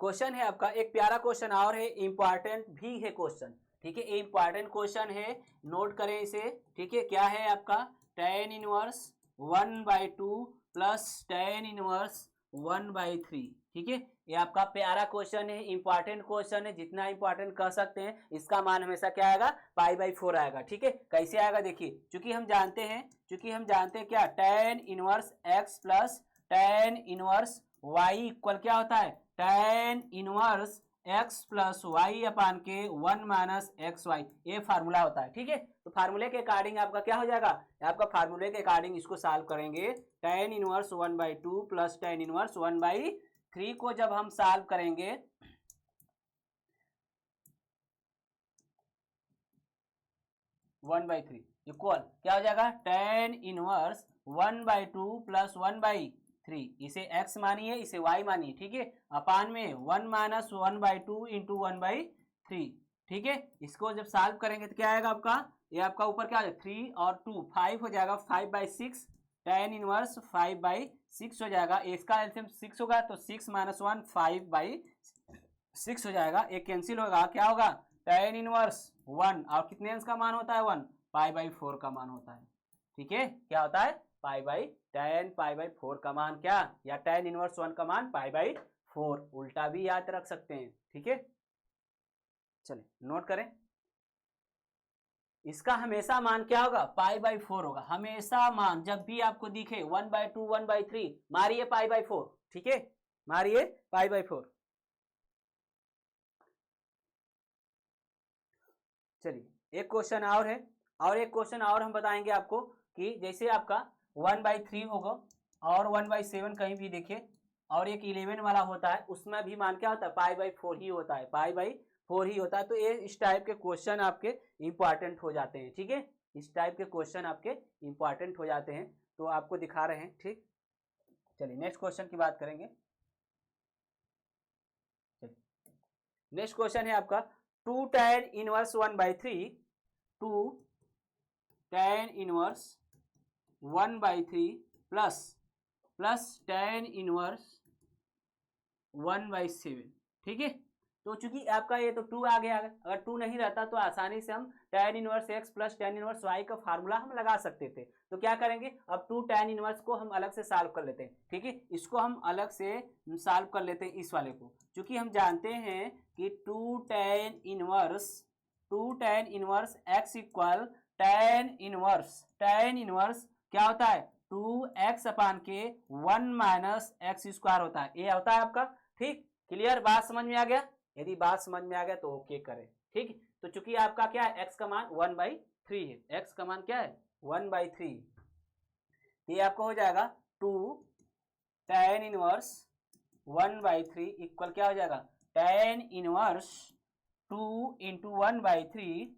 क्वेश्चन है आपका एक प्यारा क्वेश्चन और है, इंपॉर्टेंट भी है क्वेश्चन, ठीक है, इंपॉर्टेंट क्वेश्चन है, नोट करें इसे, ठीक है। क्या है आपका, tan inverse 1/2 plus tan inverse 1/3, ठीक है। ये आपका प्यारा क्वेश्चन है, इंपॉर्टेंट क्वेश्चन है, जितना इंपॉर्टेंट कह सकते हैं, इसका मान हमेशा क्या आएगा, π/4 आएगा, ठीक है। कैसे आएगा देखिए, चूंकि हम जानते हैं क्या, tan inverse x plus tan inverse y equal क्या होता है, tan inverse x plus Y upon के 1 माइनस एक्स वाई, ये फार्मूला होता है, ठीक है। तो फार्मूले के अकॉर्डिंग आपका क्या हो जाएगा, आपका फार्मूले के अकॉर्डिंग इसको सॉल्व करेंगे, tan inverse 1/2 plus tan inverse 1/3 को जब हम सॉल्व करेंगे 1/3 इक्वल क्या हो जाएगा, tan इनवर्स 1/2 प्लस 1/3, इसे x मानिए, इसे y मानिए, ठीक है, अपान में 1 माइनस 1/2 इंटू 1/3, ठीक है। इसको जब सॉल्व करेंगे तो क्या आएगा आपका, ये आपका ऊपर क्या हो जाएगा 3 और 2 5 हो जाएगा, 5/6 tan इनवर्स 5/6 हो जाएगा, इसका एलसीएम 6 होगा तो 6 माइनस 1 5/6 हो जाएगा, एक कैंसिल होगा, क्या होगा tan इनवर्स 1 और कितने अंश का मान होता है 1, π/4 का मान होता है, ठीक है, क्या होता है tan π/4 का मान क्या, या tan इनवर्स 1 का मान π/4, उल्टा भी याद रख सकते हैं, ठीक है। चलिए नोट करें, इसका हमेशा मान क्या होगा, π/4 होगा, हमेशा मान जब भी आपको दिखे 1/2 1/3 मारिए π/4, ठीक है। मारिए π/4। चलिए एक क्वेश्चन और है, और एक क्वेश्चन और हम बताएंगे आपको कि जैसे आपका 1/3 होगा और 1/7 कहीं भी देखिए, और एक 11 वाला होता है, उसमें भी मान क्या होता है π/4 ही होता है, π/4 ही होता है। तो ये इस टाइप के क्वेश्चन आपके इंपॉर्टेंट हो जाते हैं, ठीक है, इस टाइप के क्वेश्चन आपके इंपॉर्टेंट हो जाते हैं, तो आपको दिखा रहे हैं, ठीक। चलिए नेक्स्ट क्वेश्चन की बात करेंगे। नेक्स्ट क्वेश्चन है आपका 2 tan inverse 1/3, 2 tan inverse 1/3 plus tan inverse 1/7, ठीक है। तो चूंकि आपका ये तो 2 आ गया, अगर 2 नहीं रहता तो आसानी से हम tan inverse x plus tan inverse y का फार्मूला हम लगा सकते थे। तो क्या करेंगे, अब 2 tan इनवर्स को हम अलग से सॉल्व कर लेते हैं, ठीक है, इसको हम अलग से सॉल्व कर लेते हैं इस वाले को, क्योंकि हम जानते हैं कि 2 tan inverse x equal tan inverse क्या होता है 2x अपान के 1 माइनस एक्स स्क्वायर होता है, ये होता है आपका, ठीक। क्लियर, बात समझ में आ गया? यदि बात समझ में आ गया तो ओके करें, ठीक। तो चूंकि आपका क्या है x का मान 1/3 है, x का मान क्या है 1/3, ये आपको हो जाएगा 2 tan इनवर्स 1/3 इक्वल क्या हो जाएगा tan इनवर्स 2 इंटू 1/3,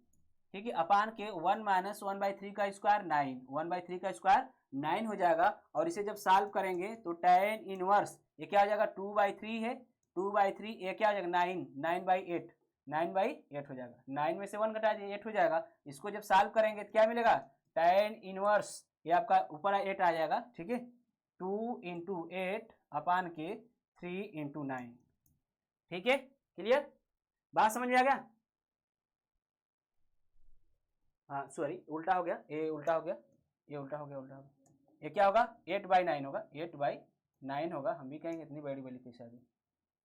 ठीक है, अपान के 1 माइनस 1/3 का स्क्वायर 9, 1/3 का स्क्वायर 9 हो जाएगा। और इसे जब सॉल्व करेंगे तो tan इनवर्स ये क्या हो जाएगा 2/3 है, 2/3 ये क्या हो जाएगा 9, 9/8, 9/8 हो जाएगा, 9 में से 1 घटा दिए 8 हो जाएगा। इसको जब सॉल्व करेंगे तो क्या मिलेगा tan इनवर्स ये आपका ऊपर 8 आ जाएगा, ठीक है, 2 इंटू 8 अपान के 3 इंटू 9, ठीक है। क्लियर, बात समझ में आ गया? हाँ सॉरी उल्टा हो गया, ये उल्टा हो गया, ये उल्टा हो गया, ये क्या होगा 8/9 होगा, 8/9 होगा, हम भी कहेंगे इतनी बड़ी बड़ी कैसे आ गई,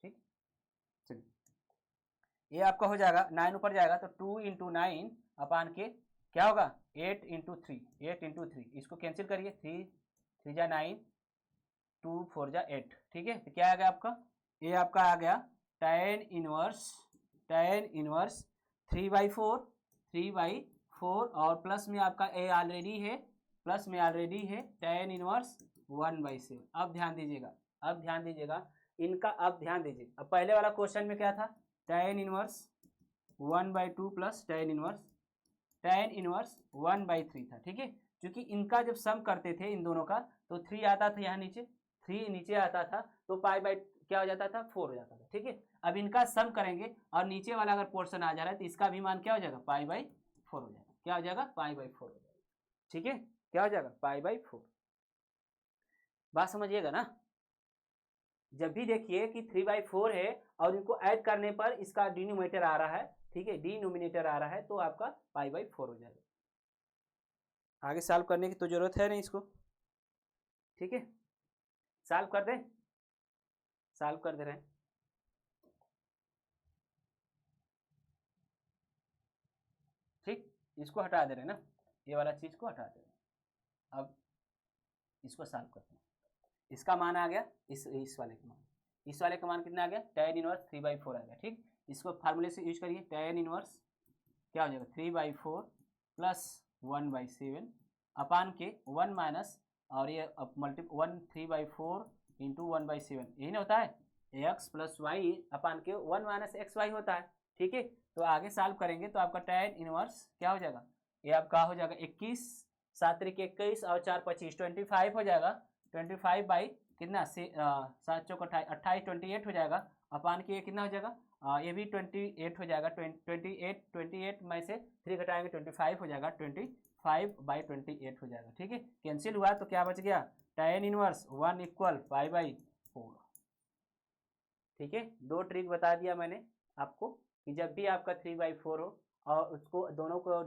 ठीक। चलिए ये आपका हो जाएगा 9 ऊपर जाएगा तो 2 इंटू 9 अपान के क्या होगा 8 इंटू 3, 8 इंटू 3, इसको कैंसिल करिए, 3 जा 9, 2 4 जा 8, ठीक है। तो क्या आ गया आपका, ये आपका आ गया tan इनवर्स 3/4 और प्लस में आपका ए ऑलरेडी है, प्लस में ऑलरेडी है tan इनवर्स 1/7। अब ध्यान दीजिएगा, इनका अब ध्यान दीजिए, अब पहले वाला क्वेश्चन में क्या था tan inverse 1/2 plus tan inverse 1/3 था, ठीक है। क्योंकि इनका जब सम करते थे इन दोनों का तो 3 आता था, यहाँ नीचे 3 नीचे आता था, तो पाई क्या हो जाता था 4 हो जाता था, ठीक है। अब इनका सम करेंगे और नीचे वाला अगर पोर्शन आ जा रहा है तो इसका भी मान क्या हो जाएगा π/4 हो जाएगा, क्या हो जाएगा π/4 हो जाएगा, ठीक है, क्या हो जाएगा π/4। बात समझिएगा ना, जब भी देखिए कि 3/4 है और इनको ऐड करने पर इसका डिनोमिनेटर आ रहा है, ठीक है, डिनोमिनेटर आ रहा है तो आपका π/4 हो जाएगा। आगे सॉल्व करने की तो जरूरत है नहीं इसको, ठीक है, सॉल्व कर दें, सॉल्व कर दे रहे हैं। ठीक, इसको हटा दे रहे हैं ना, ये वाला चीज को हटा दे रहे हैं। अब इसको सॉल्व करते हैं, इसका मान आ गया इस वाले का मान, इस वाले का मान कितना आ गया tan इनवर्स 3/4 आ गया, ठीक। इसको फार्मूले से यूज करिए, tan इनवर्स क्या हो जाएगा 3/4 प्लस 1/7 अपान के 1 माइनस और ये मल्टी 3/4 इंटू 1/7, यही ना होता है x प्लस वाई अपान के 1 माइनस एक्स वाई होता है, ठीक है। तो आगे सॉल्व करेंगे तो आपका tan इनवर्स क्या हो जाएगा, ये आपका हो जाएगा 21, 7 × 21 और 4 × 25 25 हो जाएगा, 25 बाई कितना से 7 चौक 28 28 हो जाएगा, अपान के ये कितना हो जाएगा ये भी 28 हो जाएगा, 28 में से 3 घटाएंगे 25 हो जाएगा, 25/28 हो जाएगा, ठीक है। कैंसिल हुआ तो क्या बच गया tan इनवर्स 1 इक्वल π/4, ठीक है। 2 ट्रिक बता दिया मैंने आपको कि जब भी आपका 3/4 हो और उसको दोनों को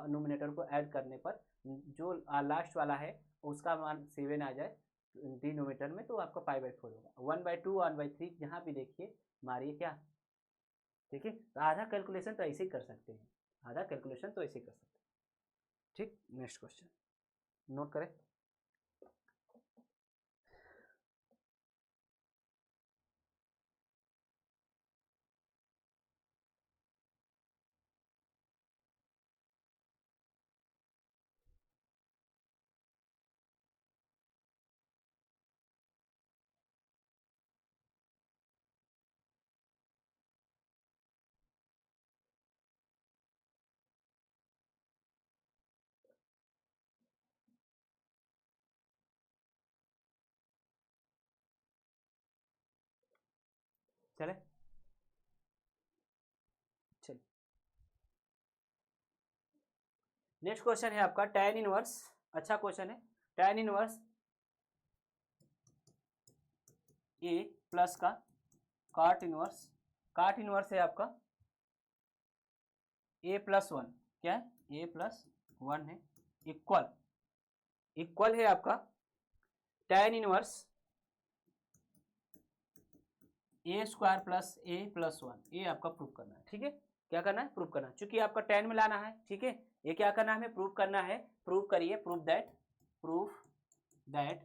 नोमिनेटर को ऐड करने पर जो लास्ट वाला है उसका मान 7 आ जाए डिनोमिनेटर में तो आपका π/4 होगा। 1/2 1/3 जहाँ भी देखिए मारिए क्या, ठीक है। तो आधा कैलकुलेशन तो ऐसे ही कर सकते हैं, आधा कैलकुलेशन तो ऐसे ही कर सकते हैं, ठीक। नेक्स्ट क्वेश्चन नोट करें। चले चल नेक्स्ट क्वेश्चन है आपका tan इनवर्स। अच्छा क्वेश्चन है। tan इनवर्स ए प्लस का काट इनवर्स है आपका ए प्लस वन। क्या है? ए प्लस वन है इक्वल है आपका tan inverse A square plus A plus one. ये आपका प्रूव करना है। ठीक है, क्या करना है? प्रूव करना है। चूंकि आपका tan में लाना है। ठीक है, ये क्या करना है? हमें प्रूव करना है। प्रूव करिए। Prove that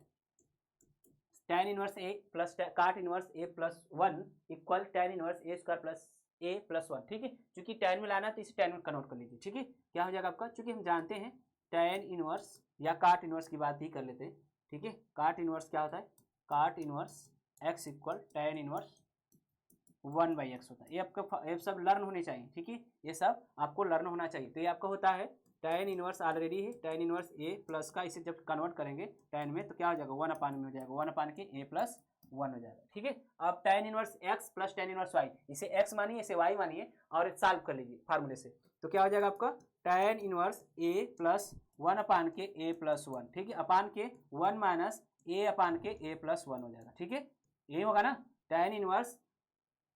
tan inverse A plus cot inverse A plus one equal tan inverse A square plus A plus one. ठीक है, चूंकि tan में लाना है तो इसे tan में कन्वर्ट कर लीजिए। ठीक है, क्या हो जाएगा आपका? चूंकि हम जानते हैं tan इनवर्स या काट इनवर्स की बात ही कर लेते हैं। ठीक है, काट इनवर्स क्या होता है? काट inverse x equal tan inverse 1/x होता है। ये आपका ये सब लर्न होने चाहिए। ठीक है, ये सब आपको लर्न होना चाहिए। तो ये आपका होता है tan इनवर्स ऑलरेडी है tan इनवर्स a प्लस का, इसे जब कन्वर्ट करेंगे tan में तो क्या हो जाएगा? 1/में हो जाएगा, 1/के a प्लस 1 हो जाएगा। ठीक है, अब tan inverse x plus tan inverse y, इसे x मानिए इसे y मानिए और सॉल्व कर लीजिए फार्मूले से। तो क्या हो जाएगा आपका? tan इनवर्स a प्लस 1/के a प्लस 1। ठीक है, अपान के 1 माइनस a/के a प्लस 1 हो जाएगा। ठीक है, यही होगा ना? tan inverse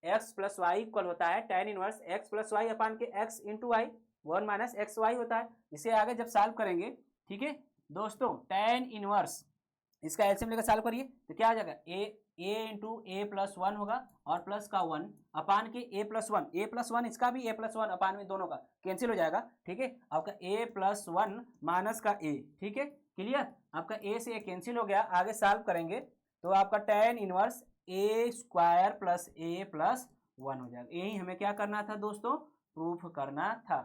x plus Y equal होता है tan inverse x plus Y upon के x into Y, 1 minus X Y होता है। इसे आगे जब सॉल्व करेंगे, ठीक है दोस्तों, tan इनवर्स इसका एलसीएम लेकर सॉल्व करिए तो क्या आ जाएगा? a into A plus one होगा और प्लस का 1 अपान के a प्लस वन इसका भी a प्लस वन अपान में दोनों का कैंसिल हो जाएगा। ठीक है, आपका a प्लस वन माइनस का a। ठीक है, क्लियर? आपका a से a कैंसिल हो गया। आगे सॉल्व करेंगे तो आपका tan inverse A square plus A plus one हो जाएगा। यही हमें क्या करना था दोस्तों? प्रूफ करना था।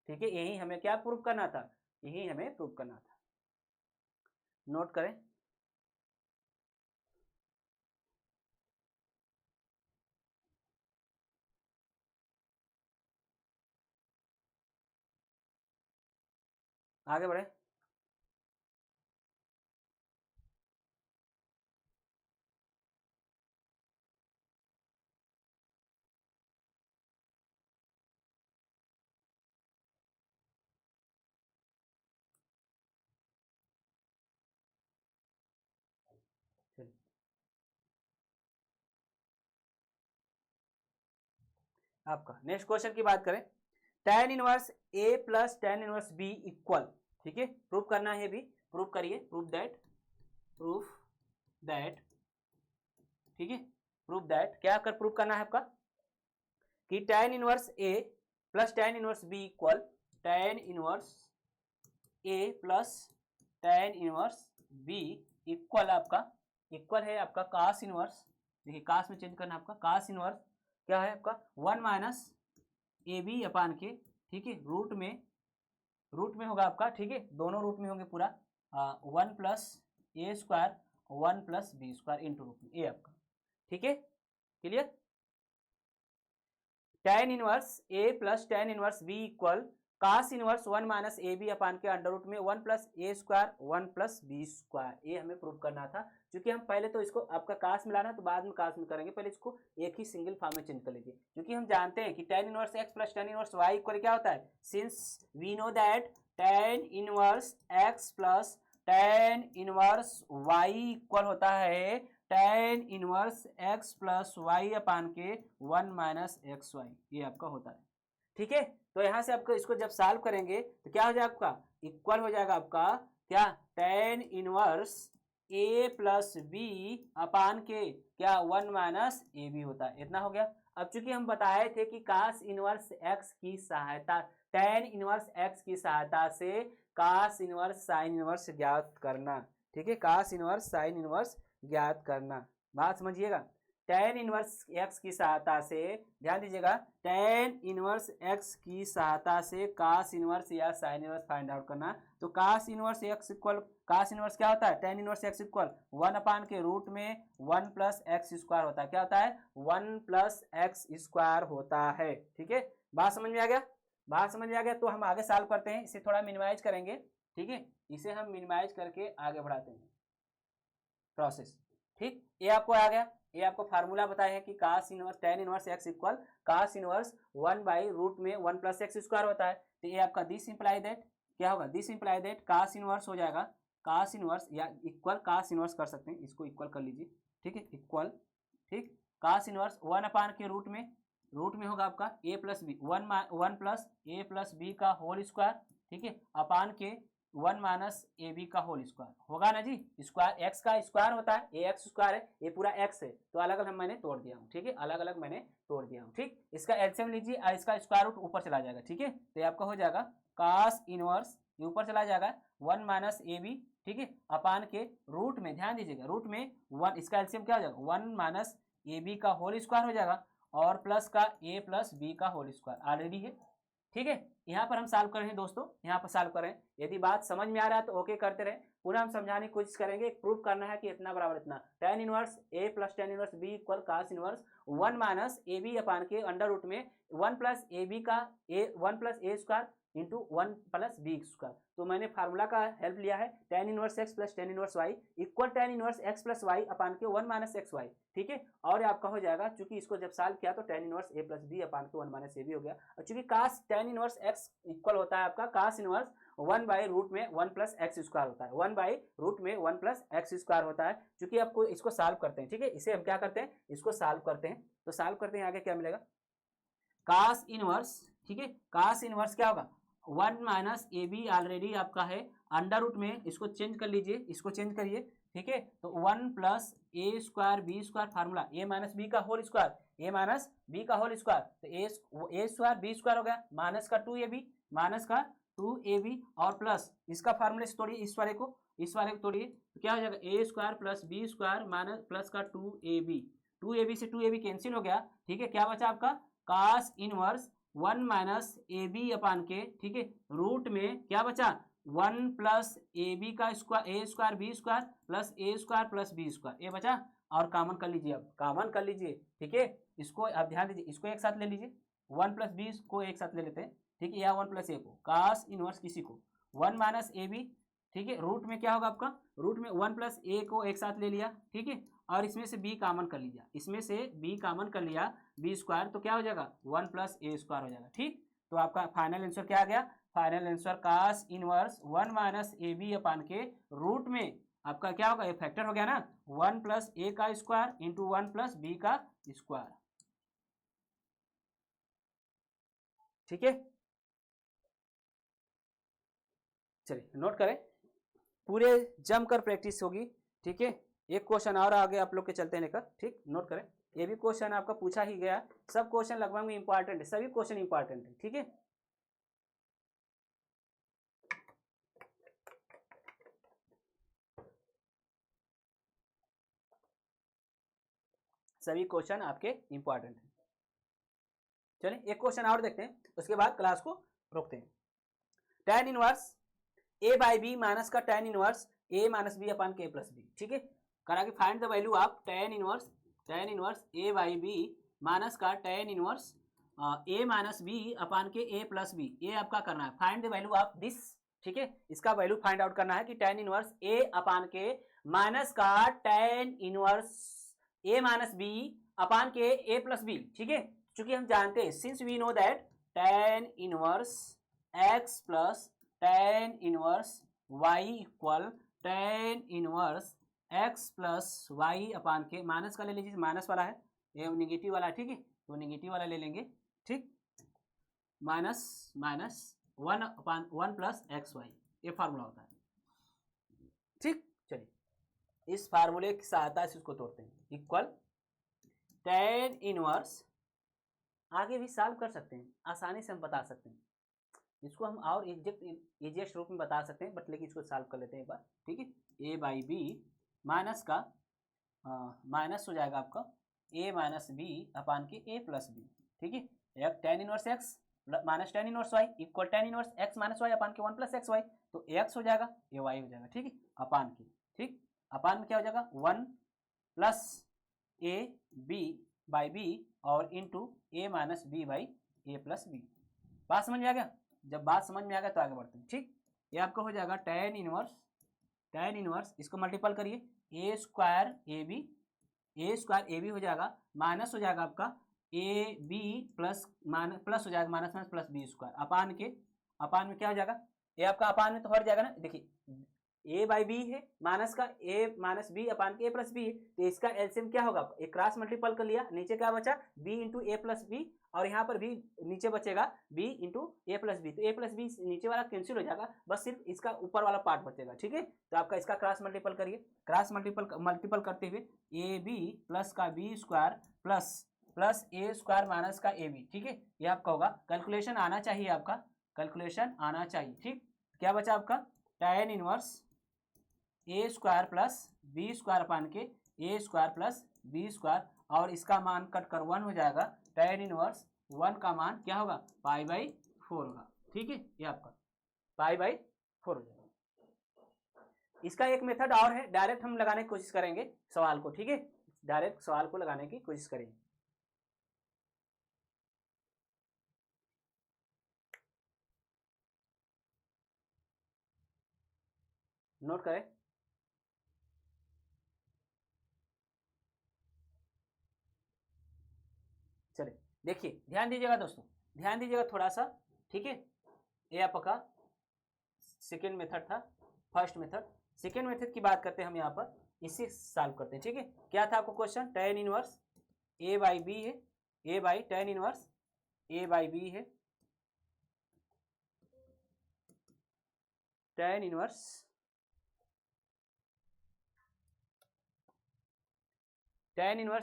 ठीक है, यही हमें क्या प्रूफ करना था? यही हमें प्रूफ करना था। नोट करें। आगे बढ़े। आपका नेक्स्ट क्वेश्चन की बात करें, tan inverse a plus tan inverse b equal. ठीक है, प्रूफ करना है भी। प्रूफ करिए। प्रूफ दैट ठीक है, प्रूफ दैट क्या कर प्रूफ करना है आपका? कि tan inverse a plus tan inverse b equal tan inverse a plus tan inverse b equal आपका इक्वल है आपका cos इनवर्स। देखिए cos में चेंज करना है आपका। cos इनवर्स क्या है आपका? 1 माइनस ए बी अपान के। ठीक है, रूट में होगा आपका। ठीक है, दोनों रूट में होंगे पूरा 1 plus A square 1 plus B square into root में ए आपका। ठीक है, clear? tan inverse a plus tan inverse b equal cos inverse 1 minus A B upon के अंडर रूट में 1 plus A square 1 plus B square. ये हमें prove करना था। क्योंकि हम पहले तो इसको आपका cos में लाना तो बाद में cos में करेंगे, पहले इसको एक ही सिंगल फॉर्म में चेंज कर लीजिए। क्योंकि हम जानते हैं कि tan inverse x plus tan inverse y equal क्या होता है? Since we know that tan inverse x plus tan inverse y equal होता है tan inverse x plus Y upon के 1 माइनस एक्स वाई। ये आपका होता है। ठीक है, तो यहां से आपको इसको जब सॉल्व करेंगे तो क्या हो जाएगा आपका? इक्वल हो जाएगा आपका क्या? tan inverse a plus B upon के क्या 1 माइनस ए बी होता है। इतना हो गया। अब चूंकि हम बताए थे कि cos इनवर्स x की सहायता tan इनवर्स x की सहायता से cos इनवर्स sin इनवर्स ज्ञात करना। ठीक है, cos इनवर्स sin इनवर्स ज्ञात करना। बात समझिएगा। tan इनवर्स x की सहायता से, ध्यान दीजिएगा, tan इनवर्स x की सहायता से cos इनवर्स या sin इनवर्स फाइंड आउट करना। तो cos inverse x equal cos inverse क्या होता है? tan inverse x equal 1 upon के रूट में 1 प्लस एक्स स्क्वायर होता है। क्या होता है? 1 प्लस एक्स स्क्वायर होता है। ठीक है, बात समझ में आ गया? बात समझ में आ गया तो हम आगे सॉल्व करते हैं। इसे थोड़ा मिनिमाइज करेंगे। ठीक है, इसे हम मिनिमाइज करके आगे बढ़ाते हैं प्रोसेस। ठीक, ये आपको आ गया। ये आपको फार्मूला बताया है कि cos inverse tan inverse x equal cos inverse 1/रूट में 1 प्लस एक्स स्क्वायर होता है। तो ये आपका दिस इंप्लाई दैट क्या होगा, this imply that cos inverse हो जाएगा, कास इनवर्स या इक्वल कास इनवर्स कर सकते हैं, इसको इक्वल कर लीजिए, ठीक है, इक्वल, ठीक, कास इनवर्स 1 के रूट में होगा आपका a plus b, 1 plus a plus b का होल स्क्वायर, ठीक है, अपान के 1 माइनस ए बी का होल स्क्वायर होगा ना जी। स्क्वायर एक्स का स्क्वायर होता है, ए एक्स स्क्वायर है, ये पूरा एक्स है, तो अलग अलग मैंने तोड़ दिया हूँ, ठीक है, अलग अलग मैंने तोड़ दिया हूँ, ठीक। इसका एलसीएम लीजिए और इसका स्क्वायर रूट ऊपर चला जाएगा, ठीक है, तो आपका हो जाएगा कास इनवर्स, ये ऊपर चला जाएगा 1 माइनस ए बी, ठीक है, अपान के रूट में, ध्यान दीजिएगा, रूट में 1, इसका एलसीएम क्या हो जाएगा 1 माइनस ए बी का होल स्क्वायर हो जाएगा और प्लस का ए प्लस बी का होल स्क्वायर ऑलरेडी है, ठीक है। यहाँ पर हम सॉल्व कर रहे हैं दोस्तों, यहाँ पर सॉल्व कर रहे हैं। यदि बात समझ में आ रहा है तो ओके करते रहे, पुनः हम समझाने की कोशिश करेंगे। प्रूफ करना है कि इतना बराबर इतना, tan inverse a plus tan inverse b equal cos inverse 1 minus A B upon के अंडर रूट में 1 प्लस ए बी का 1 plus A square into 1 plus B square. तो मैंने फार्मूला का हेल्प लिया है, tan inverse x plus tan inverse y equal tan inverse x plus y upon के 1 minus X Y, ठीक है। और आपका हो जाएगा, चूंकि इसको जब सॉल्व किया तो tan inverse a plus B upon के 1 माइनस ए बी हो गया, और चूंकि cos tan inverse x equal होता है आपका कास इनवर्स 1/रूट में 1 प्लस एक्स स्क्वायर होता है, 1/रूट में 1 प्लस एक्स स्क्वायर होता है। चूंकि आपको इसको सॉल्व करते हैं, ठीक है, इसे हम क्या करते हैं, इसको सॉल्व करते हैं, तो सॉल्व करते हैं, आगे क्या मिलेगा, कास इनवर्स, ठीक है, कास इनवर्स क्या होगा 1 माइनस ए बी ऑलरेडी आपका है, अंडर रूट में इसको चेंज कर लीजिए, इसको चेंज करिए, ठीक है, तो 1 plus A square B square, formula A minus B का होल स्क्वायर, ए माइनस बी का होल स्क्वायर, तो ए स्क्वायर बी स्क्वायर हो गया, माइनस का 2ab, माइनस का 2ab और प्लस इसका फार्मूले से तोड़िए, इस वाले को तोड़िए, तो क्या हो जाएगा A square plus B square minus plus का 2ab से 2ab कैंसिल हो गया, ठीक है, क्या बचा आपका कास इनवर्स 1 माइनस ए बी अपान के, ठीक है, रूट में क्या बचा 1 प्लस ए बी का square, A square B square plus A square plus B square, ये बचा, और कॉमन कर लीजिए, अब कॉमन कर लीजिए, ठीक है, इसको अब ध्यान दीजिए, इसको एक साथ ले लीजिए, 1 प्लस बी को एक साथ ले लेते हैं, ठीक है, या 1 प्लस ए को, कास इनवर्स किसी को 1 माइनस ए बी, ठीक है, रूट में क्या होगा आपका, रूट में 1 प्लस ए को एक साथ ले लिया, ठीक है, और इसमें से b कॉमन कर लीजिए, इसमें से b कॉमन कर लिया, b स्क्वायर, तो क्या हो जाएगा 1 प्लस ए स्क्वायर हो जाएगा, ठीक। तो आपका फाइनल आंसर क्या आ गया, final answer cos inverse 1 minus ए बी अपान के रूट में आपका क्या होगा, ये फैक्टर हो गया ना, 1 प्लस ए का स्क्वायर इंटू 1 प्लस बी का स्क्वायर, ठीक है। चलिए नोट करें, पूरे जमकर प्रैक्टिस होगी, ठीक है। एक क्वेश्चन और आगे आप लोग के चलते हैं लेकर, ठीक, नोट करें, ये भी क्वेश्चन आपका पूछा ही गया, सब क्वेश्चन लगभग में इंपॉर्टेंट है, सभी क्वेश्चन इंपॉर्टेंट है, ठीक है। सभी क्वेश्चन आपके इंपॉर्टेंट है। चलिए एक क्वेश्चन और देखते हैं, उसके बाद क्लास को रोकते हैं। tan inverse a by B minus का tan inverse a minus B upon के प्लस बी, ठीक है, करा कि find the value of tan inverse a by B minus का tan inverse a minus B upon के a प्लस बी, ये आपका करना है, find the value of this, ठीक है, इसका वैल्यू फाइंड आउट करना है कि tan इनवर्स a अपान के माइनस का tan inverse a minus B upon के a प्लस बी, ठीक है, चूंकि हम जानते हैं, since we know that tan inverse x plus tan inverse y equal tan inverse x plus y upon के, माइनस का ले लीजिए, माइनस वाला है, ये निगेटिव वाला है, ठीक है, तो निगेटिव वाला ले लेंगे, ठीक, माइनस माइनस 1 अपान 1 प्लस एक्स वाई, ये फार्मूला होता है, ठीक। चलिए इस फार्मूले की सहायता से इसको तोड़ते हैं, इक्वल tan इनवर्स, आगे भी सॉल्व कर सकते हैं, आसानी से हम बता सकते हैं, इसको हम और इजिएस्ट रूप में बता सकते हैं, बट लेकिन इसको सॉल्व कर लेते हैं एक बार, ठीक है, a बाई बी माइनस का माइनस हो जाएगा आपका a माइनस बी अपान के a प्लस बी, ठीक है, एक tan inverse x minus tan inverse y equal tan inverse x minus Y upon के 1 प्लस एक्स वाई, तो x हो जाएगा, ये y हो जाएगा, ठीक है, अपान के, ठीक, अपान में क्या हो जाएगा 1 plus a b by B और into a minus B by A plus B. बात समझ में आ गया, जब बात समझ में आ गया तो आगे बढ़ते हैं, ठीक, ये आपका हो जाएगा tan इनवर्स tan इनवर्स, इसको मल्टीपल करिए, ए स्क्वायर ए बी हो जाएगा, माइनस हो जाएगा आपका ए बी प्लस प्लस हो जाएगा minus minus plus B square upon में क्या हो जाएगा, ये आपका अपान में तो हट जाएगा ना, देखिए ए बाई बी है, माइनस का ए माइनस बी अपान के ए प्लस बी है, तो इसका एलसीएम क्या होगा, एक क्रॉस मल्टीपल कर लिया, नीचे क्या बचा बी इंटू ए प्लस बी, और यहाँ पर भी नीचे बचेगा बी इंटू ए प्लस बी, तो ए प्लस बी नीचे वाला कैंसिल हो जाएगा, बस सिर्फ इसका ऊपर वाला पार्ट बचेगा। ठीक है, तो आपका इसका क्रॉस मल्टीपल करिए, क्रॉस मल्टीपल करते हुए ए बी प्लस का B square plus A square minus का ए बी। ठीक है, ये आपका होगा, कैलकुलेशन आना चाहिए, आपका कैलकुलेशन आना चाहिए। ठीक, क्या बचा आपका tan inverse A square plus B square upon के A square plus B square, और इसका मान कट कर 1 हो जाएगा, tan इनवर्स 1 का मान क्या होगा π/4 होगा। ठीक है, ये आपका π/4 हो जाएगा। इसका एक मेथड और है, डायरेक्ट हम लगाने की कोशिश करेंगे सवाल को। ठीक है, डायरेक्ट सवाल को लगाने की कोशिश करेंगे। नोट करें, चलिए देखिए, ध्यान दीजिएगा दोस्तों, ध्यान दीजिएगा थोड़ा सा। ठीक है, ये आपका सेकेंड मेथड था, फर्स्ट मेथड, सेकेंड मेथड की बात करते हैं हम यहाँ पर, इसी सॉल्व करते हैं। ठीक है, क्या था आपको question, tan inverse A by B है, A by tan inverse A by B है, tan inverse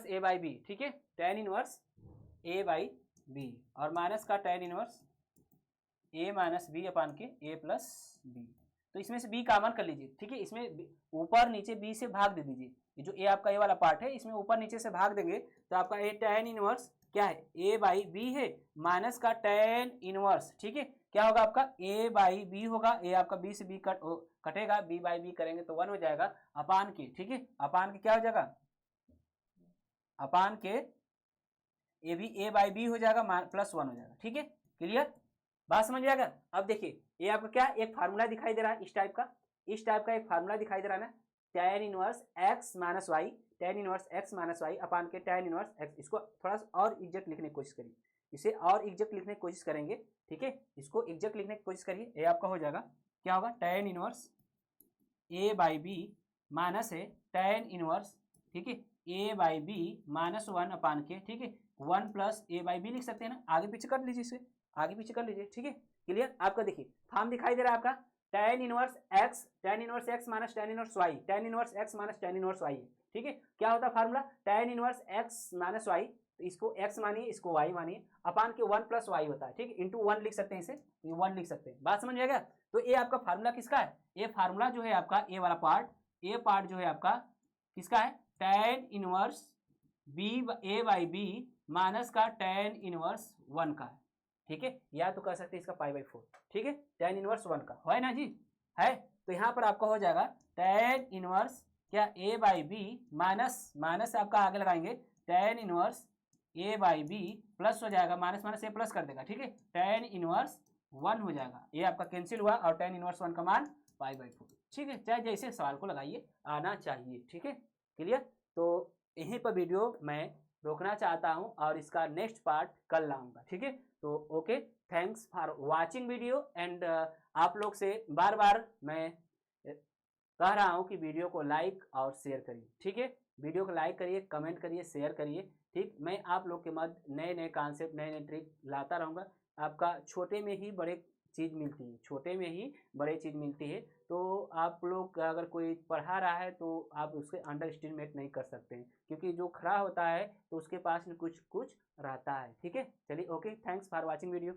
A by B. ठीक है, tan inverse A by B, और माइनस का tan inverse A minus B upon के ए प्लस बी, तो इसमें से बी कॉमन कर लीजिए। ठीक है, इसमें ऊपर नीचे बी से भाग दे दीजिए, ये जो ए आपका ए वाला पार्ट है, इसमें ऊपर नीचे से भाग देंगे तो आपका ए tan इनवर्स क्या है, ए बाई बी है, माइनस का tan इनवर्स। ठीक है, क्या होगा आपका ए बाई बी होगा, ए आपका बी से बी कटेगा, बी बाई बी करेंगे तो 1 हो जाएगा, अपान के। ठीक है, अपान के क्या हो जाएगा, अपान के ए भी ए बाई बी हो जाएगा, प्लस 1 हो जाएगा। ठीक है, क्लियर, बात समझ में आ गया। अब देखिए, ये आपका क्या एक फार्मूला दिखाई दे रहा है, इस टाइप का एक फार्मूला दिखाई दे रहा है ना, tan inverse x minus Y, tan inverse x minus Y upon के tan इनवर्स x। इसको थोड़ा सा और एग्जैक्ट लिखने की कोशिश करिए, इसे और एग्जैक्ट लिखने की कोशिश करेंगे। ठीक है, इसको एग्जैक्ट लिखने की कोशिश करिए, ये आपका हो जाएगा, क्या होगा, tan inverse a by B minus है tan इनवर्स, ठीक है, a by B minus 1 upon के, ठीक है, 1 प्लस a बाई बी लिख सकते हैं ना, आगे पीछे कर लीजिए, इसे आगे पीछे कर लीजिए। ठीक है, क्लियर, आपका देखिए फॉर्म दिखाई दे रहा है आपका tan inverse x minus tan inverse y, tan inverse x minus tan inverse y है। ठीक है, क्या होता है formula, tan inverse x minus y, तो इसको x मानिए, इसको y मानिए, अपान के 1 प्लस y होता है। ठीक है, इंटू 1 लिख सकते हैं, इसे 1 लिख सकते हैं, बात समझ में आ गया। तो ये आपका फार्मूला किसका है, ये फार्मूला जो है आपका ए वाला पार्ट, ए पार्ट जो है आपका किसका है, tan inverse b a by B minus का tan इनवर्स 1 का है। ठीक है, या तो कह सकते हैं इसका π/4। ठीक है, tan इनवर्स 1 का है ना जी, है, तो यहाँ पर आपका हो जाएगा tan इनवर्स क्या a बाई बी माइनस आपका आगे लगाएंगे tan inverse a by b plus हो जाएगा, माइनस माइनस ए प्लस कर देगा। ठीक है, tan इनवर्स 1 हो जाएगा, ये आपका कैंसिल हुआ, और tan इनवर्स 1 का मान π/4। ठीक है, चाहे जैसे सवाल को लगाइए, आना चाहिए। ठीक है, क्लियर, तो यहीं पर वीडियो मैं रोकना चाहता हूं, और इसका नेक्स्ट पार्ट कल लाऊंगा। ठीक है, तो okay, thanks for watching video, and आप लोग से बार बार मैं कह रहा हूं कि वीडियो को लाइक और शेयर करिए। ठीक है, वीडियो को लाइक करिए, कमेंट करिए, शेयर करिए। ठीक, मैं आप लोग के मध्य नए नए कॉन्सेप्ट, नए नए ट्रिक लाता रहूँगा। आपका छोटे में ही बड़े चीज़ मिलती है, छोटे में ही बड़े चीज़ मिलती है, तो आप लोग अगर कोई पढ़ा रहा है तो आप उसके अंडर एस्टिमेट नहीं कर सकते हैं, क्योंकि जो खड़ा होता है तो उसके पास में कुछ कुछ रहता है। ठीक है, चलिए okay, thanks for watching video.